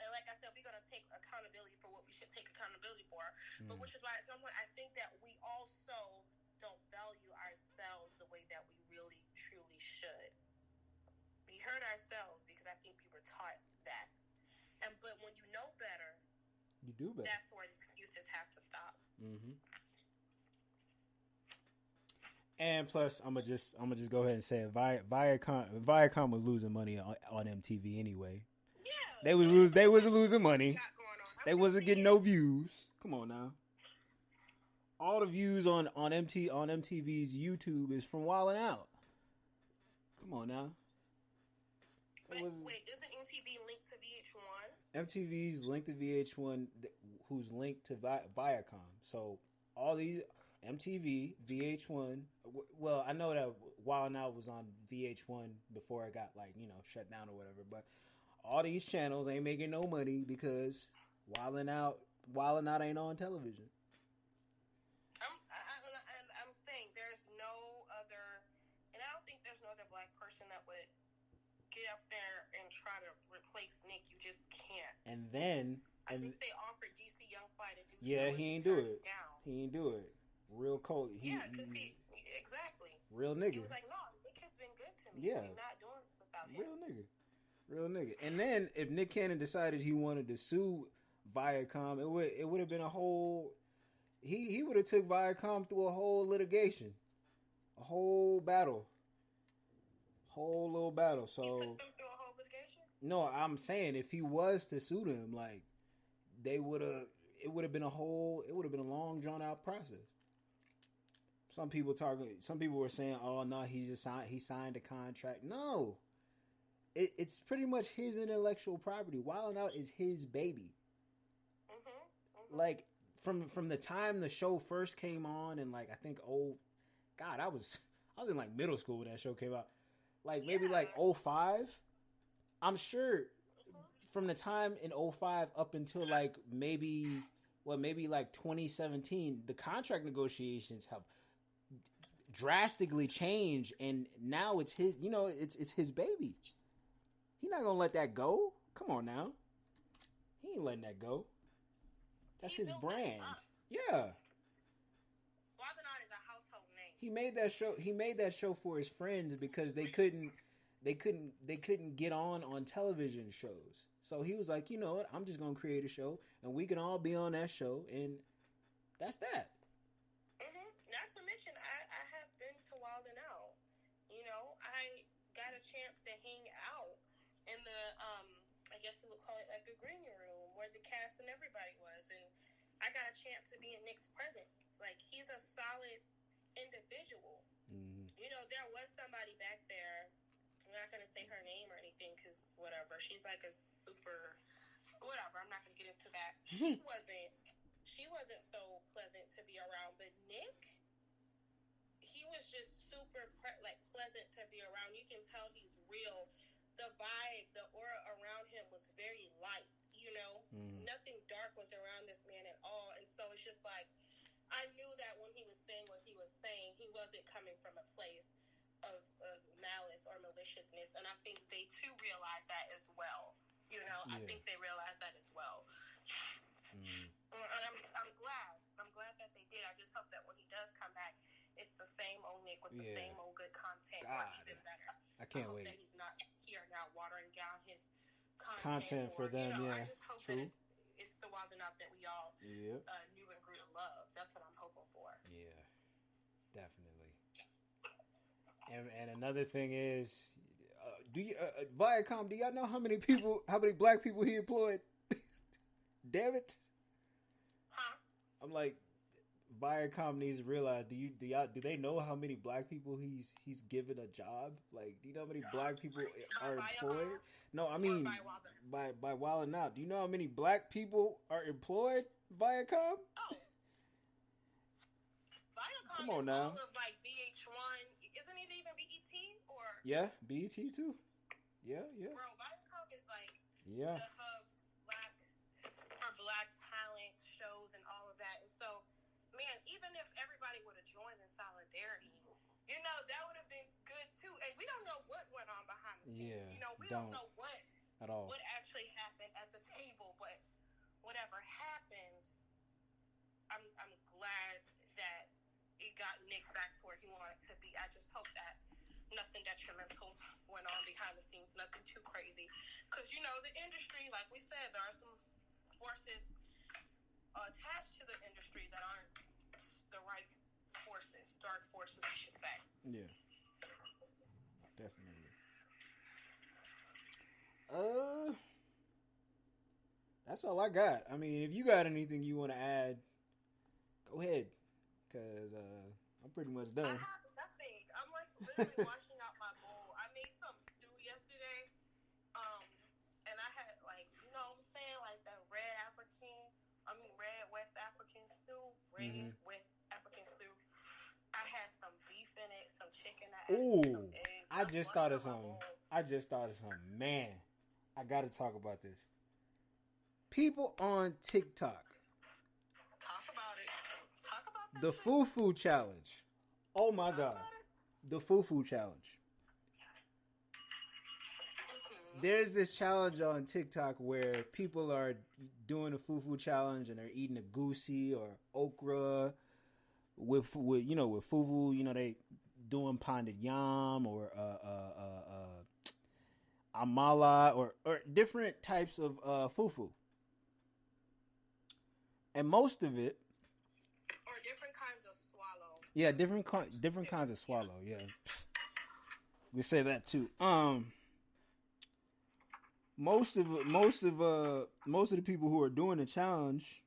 Speaker 3: and like I said, we're going to take accountability for what we should take accountability for, but which is why at some point I think that we also don't value ourselves the way that we really, truly should. We hurt ourselves because I think we were taught that. But when you know better,
Speaker 2: you do better.
Speaker 3: That's where the excuses have to stop.
Speaker 2: And plus, I'm gonna just go ahead and say it. Viacom was losing money on MTV anyway. Yeah, they was losing money. They wasn't getting no views. Come on now. All the views on MTV's YouTube is from Wildin' Out. Come on now.
Speaker 3: But wait, isn't MTV linked to VH1?
Speaker 2: MTV's linked to VH1, who's linked to Viacom. So all these MTV, VH1. Well, I know that Wildin' Out was on VH1 before it got shut down or whatever. But all these channels ain't making no money because Wildin' Out ain't on television.
Speaker 3: I'm saying there's no other, and I don't think there's no other black person that would get up there and try to replace Nick. You just can't.
Speaker 2: And then
Speaker 3: I think they offered DC Young Fly to do.
Speaker 2: Yeah, he ain't do it. He ain't do it. Real cold.
Speaker 3: Because exactly.
Speaker 2: Real nigga.
Speaker 3: He was like, no, Nick has been good to me.
Speaker 2: Yeah.
Speaker 3: We're not doing this without him.
Speaker 2: Real nigga. And then if Nick Cannon decided he wanted to sue Viacom, it would have been a whole. He would have took Viacom through a whole litigation, a whole battle, whole little battle. So
Speaker 3: he took them through a whole litigation.
Speaker 2: No, I'm saying if he was to sue them, they would have. It would have been a long drawn out process. Some people were saying, "Oh no, he signed a contract." No, it's pretty much his intellectual property. Wildin' Out is his baby. Like from the time the show first came on, and I think I was in middle school when that show came out. Maybe 05. I'm sure from the time in 05 up until maybe 2017, the contract negotiations have drastically changed, and now it's his. It's his baby. He's not gonna let that go. Come on now, he ain't letting that go. That's his brand. Yeah.
Speaker 3: Wildin' Out is a household name.
Speaker 2: He made that show for his friends because they couldn't get on television shows. So he was like, you know what? I'm just gonna create a show, and we can all be on that show, and that's that.
Speaker 3: Not to mention, I have been to Wildin' Out. I got a chance to hang out in the I guess you would call it a green room where the cast and everybody was, and I got a chance to be in Nick's presence. He's a solid individual. You know, there was somebody back there. I'm not gonna say her name or anything because whatever. She's like a super whatever. I'm not gonna get into that. She wasn't so pleasant to be around. But Nick, he was just super pleasant to be around. You can tell he's real. The vibe, the aura around him was very light. You know, nothing dark was around this man at all. And so it's just like, I knew that when he was saying what he was saying, he wasn't coming from a place of malice or maliciousness. And I think they too realized that as well. You know, I think they realized that as well. And I'm glad. I'm glad that they did. I just hope that when he does come back, it's the same old Nick with the same old good content, or even better.
Speaker 2: I can't wait.
Speaker 3: That he's not here now watering down his
Speaker 2: content for them.
Speaker 3: I just hope that it's the Wild 'N Out that we all knew and grew to love. That's what I'm hoping for.
Speaker 2: Yeah, definitely. And another thing is, do you Viacom? Do y'all know how many black people he employed? Damn it!
Speaker 3: Huh?
Speaker 2: I'm like, Viacom needs to realize. Do they know how many black people he's given a job? Like, do you know how many black people are employed? No, I mean by Wild 'N Out. Do you know how many black people are employed? Viacom?
Speaker 3: Oh, Viacom
Speaker 2: Come on
Speaker 3: is
Speaker 2: now.
Speaker 3: all of like VH1. Isn't it even BET or?
Speaker 2: Yeah, BET too. Yeah.
Speaker 3: Bro, Viacom is like
Speaker 2: Yeah.
Speaker 3: the hub for black talent shows and all of that. And so, man, even if everybody would have joined in solidarity, you know, that would have been good too. And we don't know what went on behind the scenes.
Speaker 2: Yeah,
Speaker 3: You know, we don't know what
Speaker 2: at all.
Speaker 3: What actually happened at the table, but whatever happened, I'm glad that it got Nick back to where he wanted to be. I just hope that nothing detrimental went on behind the scenes, nothing too crazy. Because, you know, the industry, like we said, there are some forces attached to the industry that aren't the right forces, dark forces, I should say.
Speaker 2: Yeah. Definitely. That's all I got. I mean, if you got anything you want to add, go ahead. Because I'm pretty much done.
Speaker 3: I have nothing. I'm like literally washing out my bowl. I made some stew yesterday. And I had like, you know what I'm saying? Like that red West African stew. West African stew. I had some beef in it, some chicken.
Speaker 2: Ooh, I just thought of something. Man, I got to talk about this. People on TikTok.
Speaker 3: Talk about it. Talk about that.
Speaker 2: The fufu challenge. Oh my God. The fufu challenge. There's this challenge on TikTok where people are doing a fufu challenge and they're eating a goosey or okra with fufu. They doing pounded yam or amala or different types of fufu. And most of it,
Speaker 3: or different kinds of swallow.
Speaker 2: Yeah, different kinds of swallow. Yeah, we say that too. Most of the people who are doing the challenge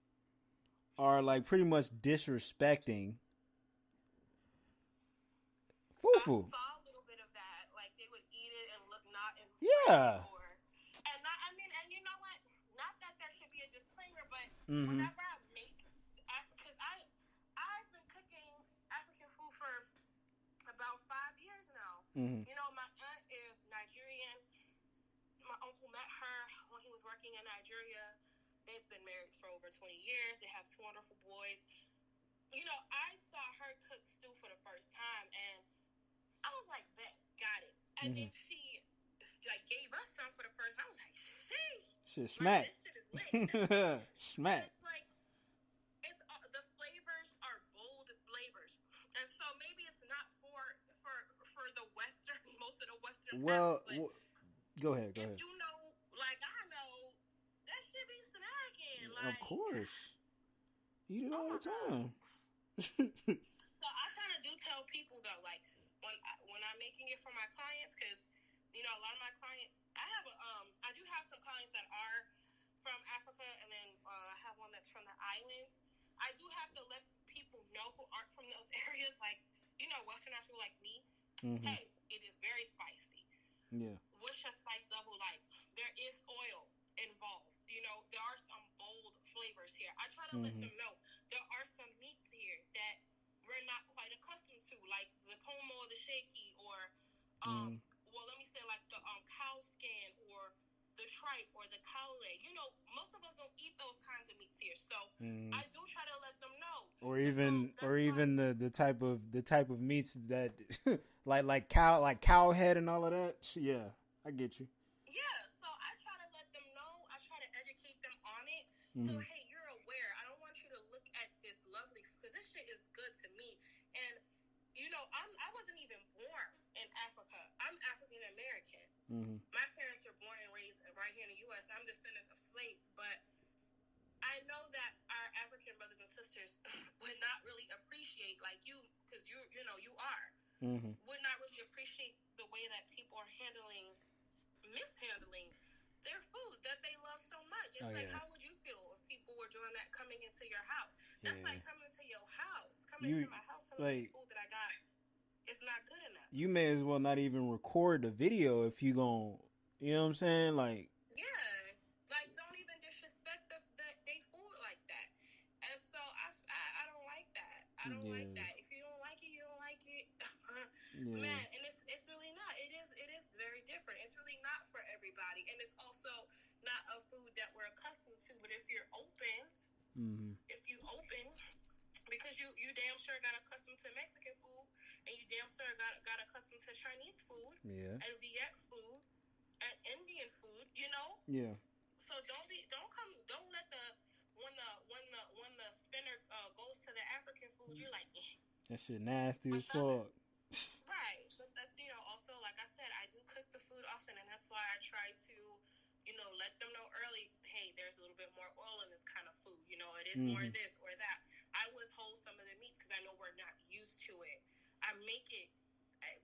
Speaker 2: are like pretty much disrespecting fufu.
Speaker 3: I saw a little bit of that. Like they would eat it and look not in.
Speaker 2: Yeah.
Speaker 3: And you know what? Not that there should be a disclaimer, but
Speaker 2: Mm-hmm.
Speaker 3: whenever I make, because I've been cooking African food for about 5 years now.
Speaker 2: Mm-hmm.
Speaker 3: You know, my aunt is Nigerian. My uncle met her when he was working in Nigeria. They've been married for over 20 years. They have 2 wonderful boys. You know, I saw her cook stew for the first time, and I was like, bet, got it. And then she gave us some for the first time. I was like, sheesh.
Speaker 2: Shit smack.
Speaker 3: This shit is lit.
Speaker 2: Smack.
Speaker 3: It's like, the flavors are bold flavors. And so maybe it's not for the Western, most of the Western
Speaker 2: Well,
Speaker 3: palates,
Speaker 2: go ahead.
Speaker 3: if you know, like I know, that should be smacking. Like,
Speaker 2: Of course. Eat it all the time.
Speaker 3: So I kind of do tell people though, like when I'm making it for my clients, because you know a lot of my clients, I do have some clients that are from Africa, and then I have one that's from the islands. I do have to let people know who aren't from those areas, like you know Westernized people like me. Hey, it is very spicy.
Speaker 2: Yeah.
Speaker 3: What's your spice level like? There is oil involved. You know, there are some bold flavors here. I try to let them know there are some meats here that we're not quite accustomed to, like the pomo or the shaky, or well, let me say like the cow skin or the tripe or the cow leg. You know, most of us don't eat those kinds of meats here, so I do try to let them know.
Speaker 2: Or even the type of meats that like cow head and all of that. Yeah, I get you.
Speaker 3: Yeah, so I try to let them know. I try to educate them on it. So hey, you're aware. I don't want you to look at this lovely, because this shit is good to me. And you know, I wasn't even born in Africa. I'm African American. My parents were born and raised right here in the U.S. I'm descendant of slaves, but I know that our African brothers and sisters would not really appreciate, like you, because you know you are, would not really appreciate the way that people are mishandling their food that they love so much. It's how would you feel if people were doing that coming into your house? That's like coming to your house, coming to my house, telling me the food that I got is not good enough.
Speaker 2: You may as well not even record the video if you gon', you know what I'm saying? Like,
Speaker 3: yeah, like don't even disrespect they food like that. And so I don't like that. I don't like that. If you don't like it, you don't like it. Man, and it's really not. It is very different. It's really not for everybody, and it's also not a food that we're accustomed to. But if you're open, because you damn sure got accustomed to Mexican food, and you damn sure got accustomed to Chinese food, and Viet food, and Indian food, you know.
Speaker 2: Yeah.
Speaker 3: So don't let when the spinner goes to the African food, you're like,
Speaker 2: that shit nasty as fuck.
Speaker 3: Right, but that's, you know, also, like I said, I do cook the food often, and that's why I try to, you know, let them know early, hey, there's a little bit more oil in this kind of food, you know, it is more this or that. I withhold some of the meats because I know we're not used to it. I make it I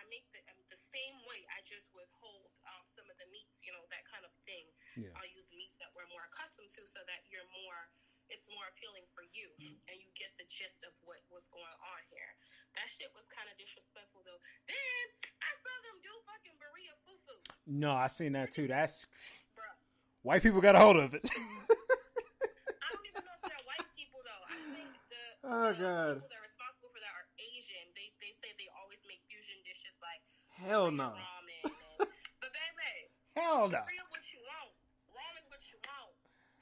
Speaker 3: make the same way. I just withhold some of the meats, you know, that kind of thing.
Speaker 2: Yeah.
Speaker 3: I'll use meats that we're more accustomed to so that it's more appealing for you, and you get the gist of what's going on here. That shit was kind of disrespectful, though. Then I saw them do fucking burrito fufu.
Speaker 2: No, I seen that too. That's
Speaker 3: Bruh.
Speaker 2: white people got a hold of it.
Speaker 3: I don't even know if they're white people, though. I think the people that are responsible for that are Asian. They say they always make fusion dishes like
Speaker 2: hell no.
Speaker 3: Ramen. But baby,
Speaker 2: hell no.
Speaker 3: Burrito what you want, ramen what you want,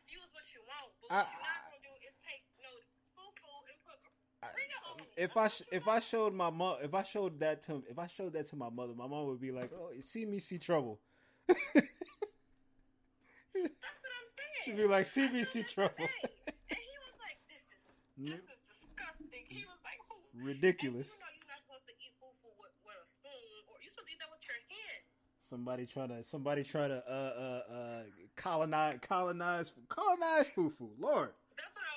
Speaker 3: fuse what you want. But what you're not gonna do is take fufu and put burrito on it.
Speaker 2: If I showed that to my mother, my mom would be like, "Oh, you see me, see trouble."
Speaker 3: That's what I'm saying.
Speaker 2: She'd be like, "See me, see trouble."
Speaker 3: And he was like, "This is disgusting." He was like, "Who?"
Speaker 2: Ridiculous.
Speaker 3: And you're not supposed to eat fufu with a spoon, or you're supposed to eat that with your hands.
Speaker 2: Somebody trying to colonize fufu. Lord.
Speaker 3: That's what I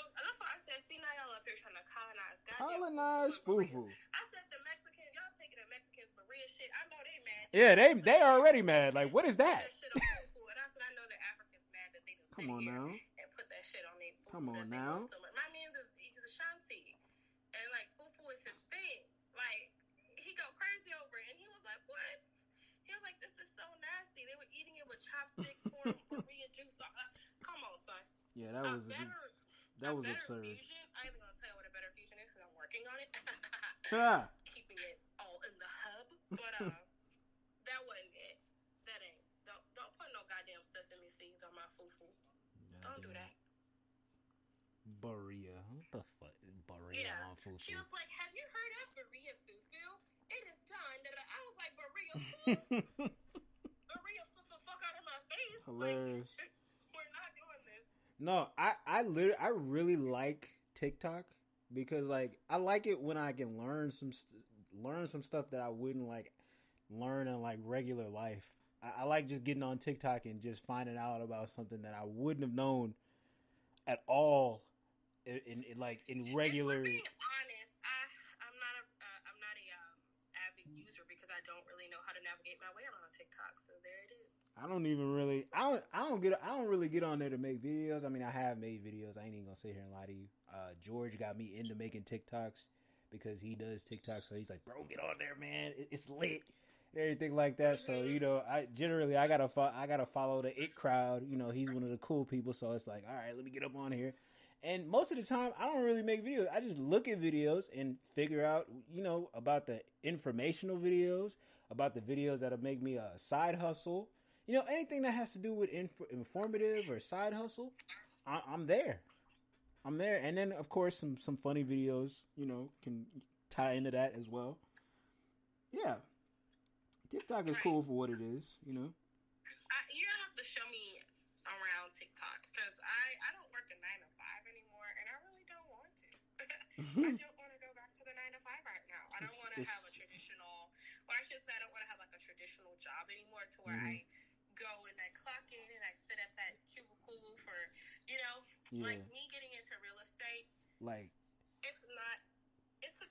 Speaker 3: said. See, now y'all up here trying to
Speaker 2: colonize fufu.
Speaker 3: I said the Mexican, y'all taking the Mexicans Maria shit. I know they mad.
Speaker 2: Yeah, they already mad. Like, what is that?
Speaker 3: Shit on fufu. And I said I know the Africans mad that they just
Speaker 2: Come on now.
Speaker 3: And put that shit on their fufu.
Speaker 2: Come on now.
Speaker 3: So my man's he's Ashanti, and like fufu is his thing. Like he go crazy over it, and he was like, "What?" He was like, "This is so nasty." They were eating it with chopsticks, pouring Maria juice on. Come on, son.
Speaker 2: Yeah, that was absurd.
Speaker 3: Fusion. I ain't even gonna tell you what a better fusion is because I'm working on it. Keeping it all in the hub, but that wasn't it. That ain't. Don't put no goddamn sesame seeds on my fufu. Don't do that.
Speaker 2: Berea. What the fuck is Berea on fufu?
Speaker 3: She was like, "Have you heard of Berea fufu? It is done." I was like, "Berea Berea fufu, fuck out of my face."
Speaker 2: Hilarious.
Speaker 3: Like, we're not doing this.
Speaker 2: No, I really like TikTok because like I like it when I can learn some stuff that I wouldn't like learn in like regular life. I like just getting on TikTok and just finding out about something that I wouldn't have known at all in regular.
Speaker 3: If we're being honest, I'm not a avid user because I don't really know how to navigate my way around TikTok. So there it is.
Speaker 2: I don't really get on there to make videos. I mean, I have made videos. I ain't even gonna sit here and lie to you. George got me into making TikToks because he does TikTok. So he's like, bro, get on there, man. It's lit. And everything like that. So, you know, I gotta follow the it crowd. You know, he's one of the cool people. So it's like, all right, let me get up on here. And most of the time, I don't really make videos. I just look at videos and figure out, you know, about the informational videos, about the videos that'll make me a side hustle. You know, anything that has to do with informative or side hustle, I'm there. I'm there. And then, of course, some funny videos, you know, can tie into that as well. Yeah. TikTok is cool for what it is, you know.
Speaker 3: You're going to have to show me around TikTok because I don't work a 9 to 5 anymore, and I really don't want to. I don't want to go back to the 9 to 5 right now. I don't want to have a traditional, or I should say I don't want to have like a traditional job anymore to where I go and I clock in and I sit at that cubicle for, you know, like me getting into real estate.
Speaker 2: Like,
Speaker 3: it's not, it's a,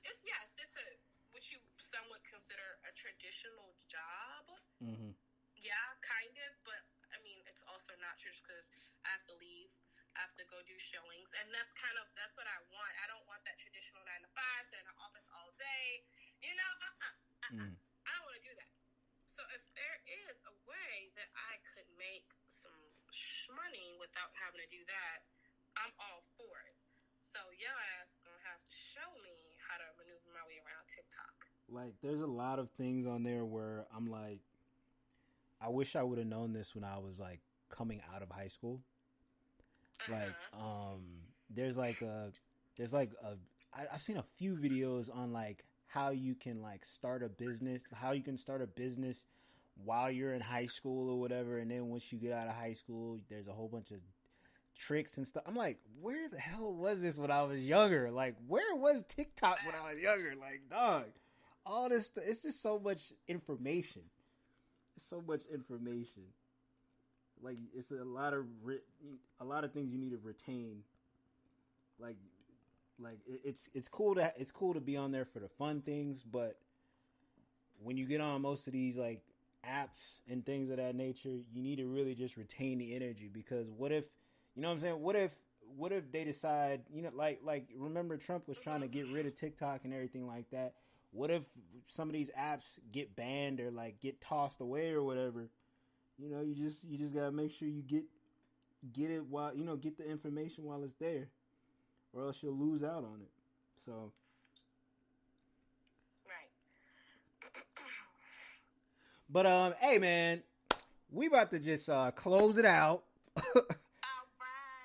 Speaker 3: what you some would consider a traditional job.
Speaker 2: Mm-hmm.
Speaker 3: Yeah, kind of, but I mean, it's also not true because I have to leave. I have to go do showings, and that's what I want. I don't want that traditional 9 to 5, sit in the office all day. You know, I don't want to do that. So if there is a way that I could make some money without having to do that, I'm all for it. So your ass gonna have to show me how to maneuver my way around TikTok.
Speaker 2: Like, there's a lot of things on there where I'm like, I wish I would have known this when I was like coming out of high school. Like, I've seen a few videos on like how you can like start a business while you're in high school or whatever. And then once you get out of high school, there's a whole bunch of tricks and stuff. I'm like, where the hell was this when I was younger? Like, where was TikTok when I was younger? Like, dog, all this stuff, it's just so much information. It's so much information. Like, it's a lot of things you need to retain. Like it's cool to be on there for the fun things, but when you get on most of these like apps and things of that nature, you need to really just retain the energy, because what if, you know what I'm saying? What if they decide, you know, like remember Trump was trying to get rid of TikTok and everything like that. What if some of these apps get banned or like get tossed away or whatever? You know, you just gotta make sure you get it while, you know, get the information while it's there, or else you'll lose out on it. So,
Speaker 3: right.
Speaker 2: But hey man, we about to just close it out.
Speaker 3: All right.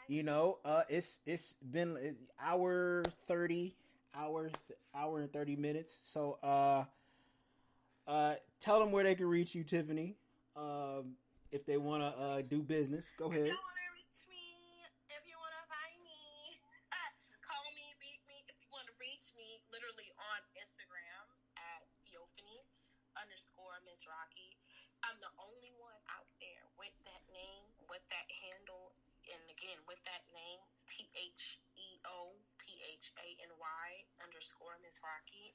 Speaker 2: You know, it's been hour and 30 minutes. So tell them where they can reach you, Tiffany. If they want to do business, go ahead.
Speaker 3: If you want to reach me, if you want to find me, call me, beat me. If you want to reach me, literally on Instagram at Theophany_Miss Rocky. I'm the only one out there with that name, with that handle, and again, with that name, TheoPhany_Miss Rocky,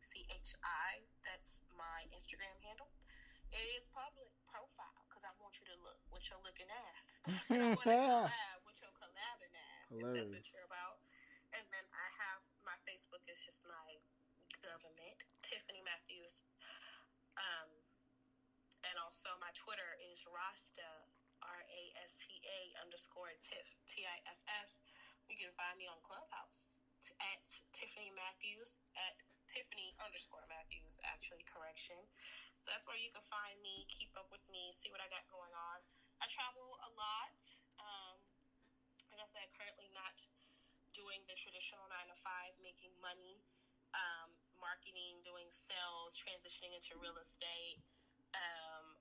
Speaker 3: MIZRACHI. That's my Instagram handle. It is public profile because I want you to look with your looking ass. And I want to collab with your collabing ass, if that's what you're about. And then I have my Facebook is just my government, Tiffany Matthews. And also my Twitter is Rasta, RASTA_Tiff, TIFF. You can find me on Clubhouse at Tiffany Matthews, at Tiffany_Matthews, actually, correction. So that's where you can find me, keep up with me, see what I got going on. I travel a lot. Like I said, currently not doing the traditional 9 to 5, making money, marketing, doing sales, transitioning into real estate.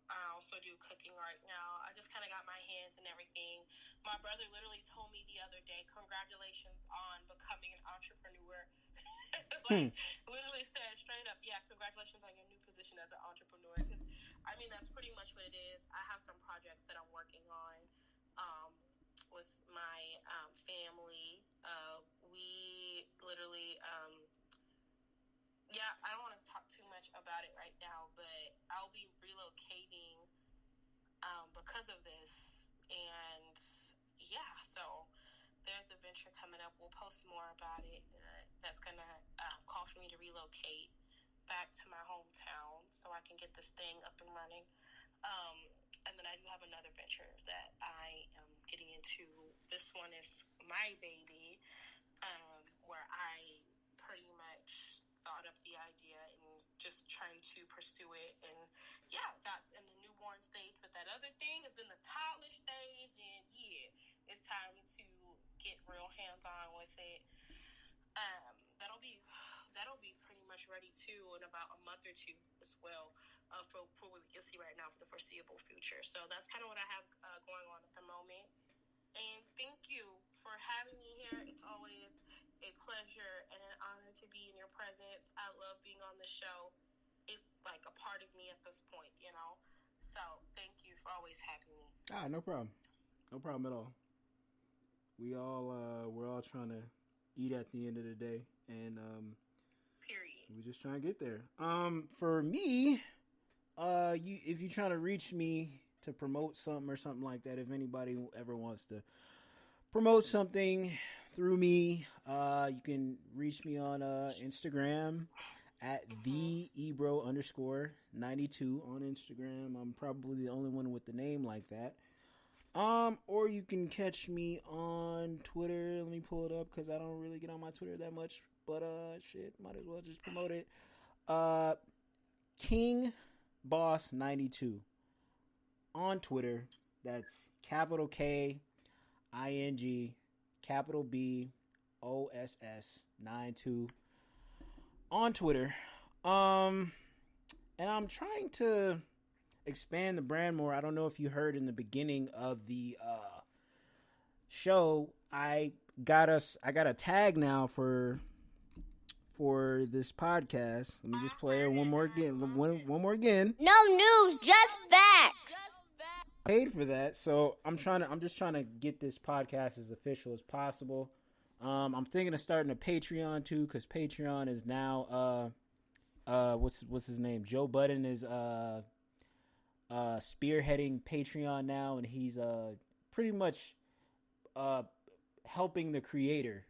Speaker 3: I also do cooking right now. I just kind of got my hands in everything. My brother literally told me the other day, congratulations on becoming an entrepreneur. Like, literally said straight up, yeah, congratulations on your new position as an entrepreneur. Because, I mean, that's pretty much what it is. I have some projects that I'm working on with my family. We literally... yeah, I don't want to talk too much about it right now, but I'll be relocating because of this. And yeah, so there's a venture coming up. We'll post more about it. That's going to call for me to relocate back to my hometown so I can get this thing up and running. And then I do have another venture that I am getting into. This one is my baby, where I pretty much thought up the idea and just trying to pursue it. And yeah, that's in the newborn stage, but that other thing is in the toddler stage. And yeah, it's time to get real hands-on with it. That'll be pretty much ready too in about a month or two as well, for what we can see right now for the foreseeable future. So that's kind of what I have going on at the moment. And thank you for having me here. It's always a pleasure and an honor to be in your presence. I love being on the show. It's like a part of me at this point, you know. So thank you for always having me.
Speaker 2: No problem. No problem at all. We're all trying to eat at the end of the day, and
Speaker 3: period.
Speaker 2: we're just trying to get there. For me, if you're trying to reach me to promote something or something like that, if anybody ever wants to promote something through me, you can reach me on Instagram at theebro_92 on Instagram. I'm probably the only one with the name like that. Or you can catch me on Twitter. Let me pull it up because I don't really get on my Twitter that much. But shit, might as well just promote it. King Boss 92 on Twitter. That's capital K ING capital B OSS 92 on Twitter. And I'm trying to expand the brand more. I don't know if you heard in the beginning of the show, I got a tag now for this podcast. Let me just play it one more again. One more again.
Speaker 1: No news, just facts.
Speaker 2: Paid for that, so I'm just trying to get this podcast as official as possible. I'm thinking of starting a Patreon too, because Patreon is now what's his name? Joe Budden is spearheading Patreon now, and he's pretty much helping the creator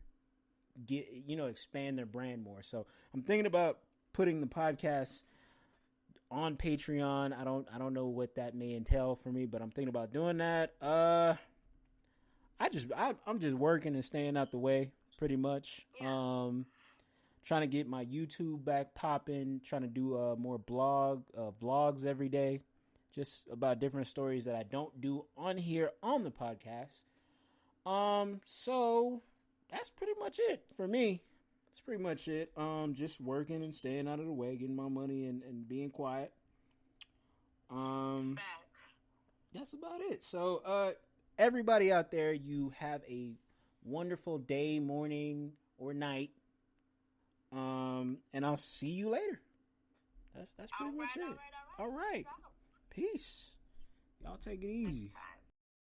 Speaker 2: get expand their brand more. So I'm thinking about putting the podcast on Patreon. I don't know what that may entail for me, but I'm thinking about doing that. I'm just working and staying out the way pretty much.
Speaker 3: Yeah.
Speaker 2: Trying to get my YouTube back popping, trying to do more vlogs every day, just about different stories that I don't do on here on the podcast. So that's pretty much it for me. That's pretty much it. Just working and staying out of the way, getting my money and being quiet.
Speaker 3: Facts.
Speaker 2: That's about it. So, everybody out there, you have a wonderful day, morning, or night. And I'll see you later. That's pretty much it. All right. Peace. Y'all take it easy.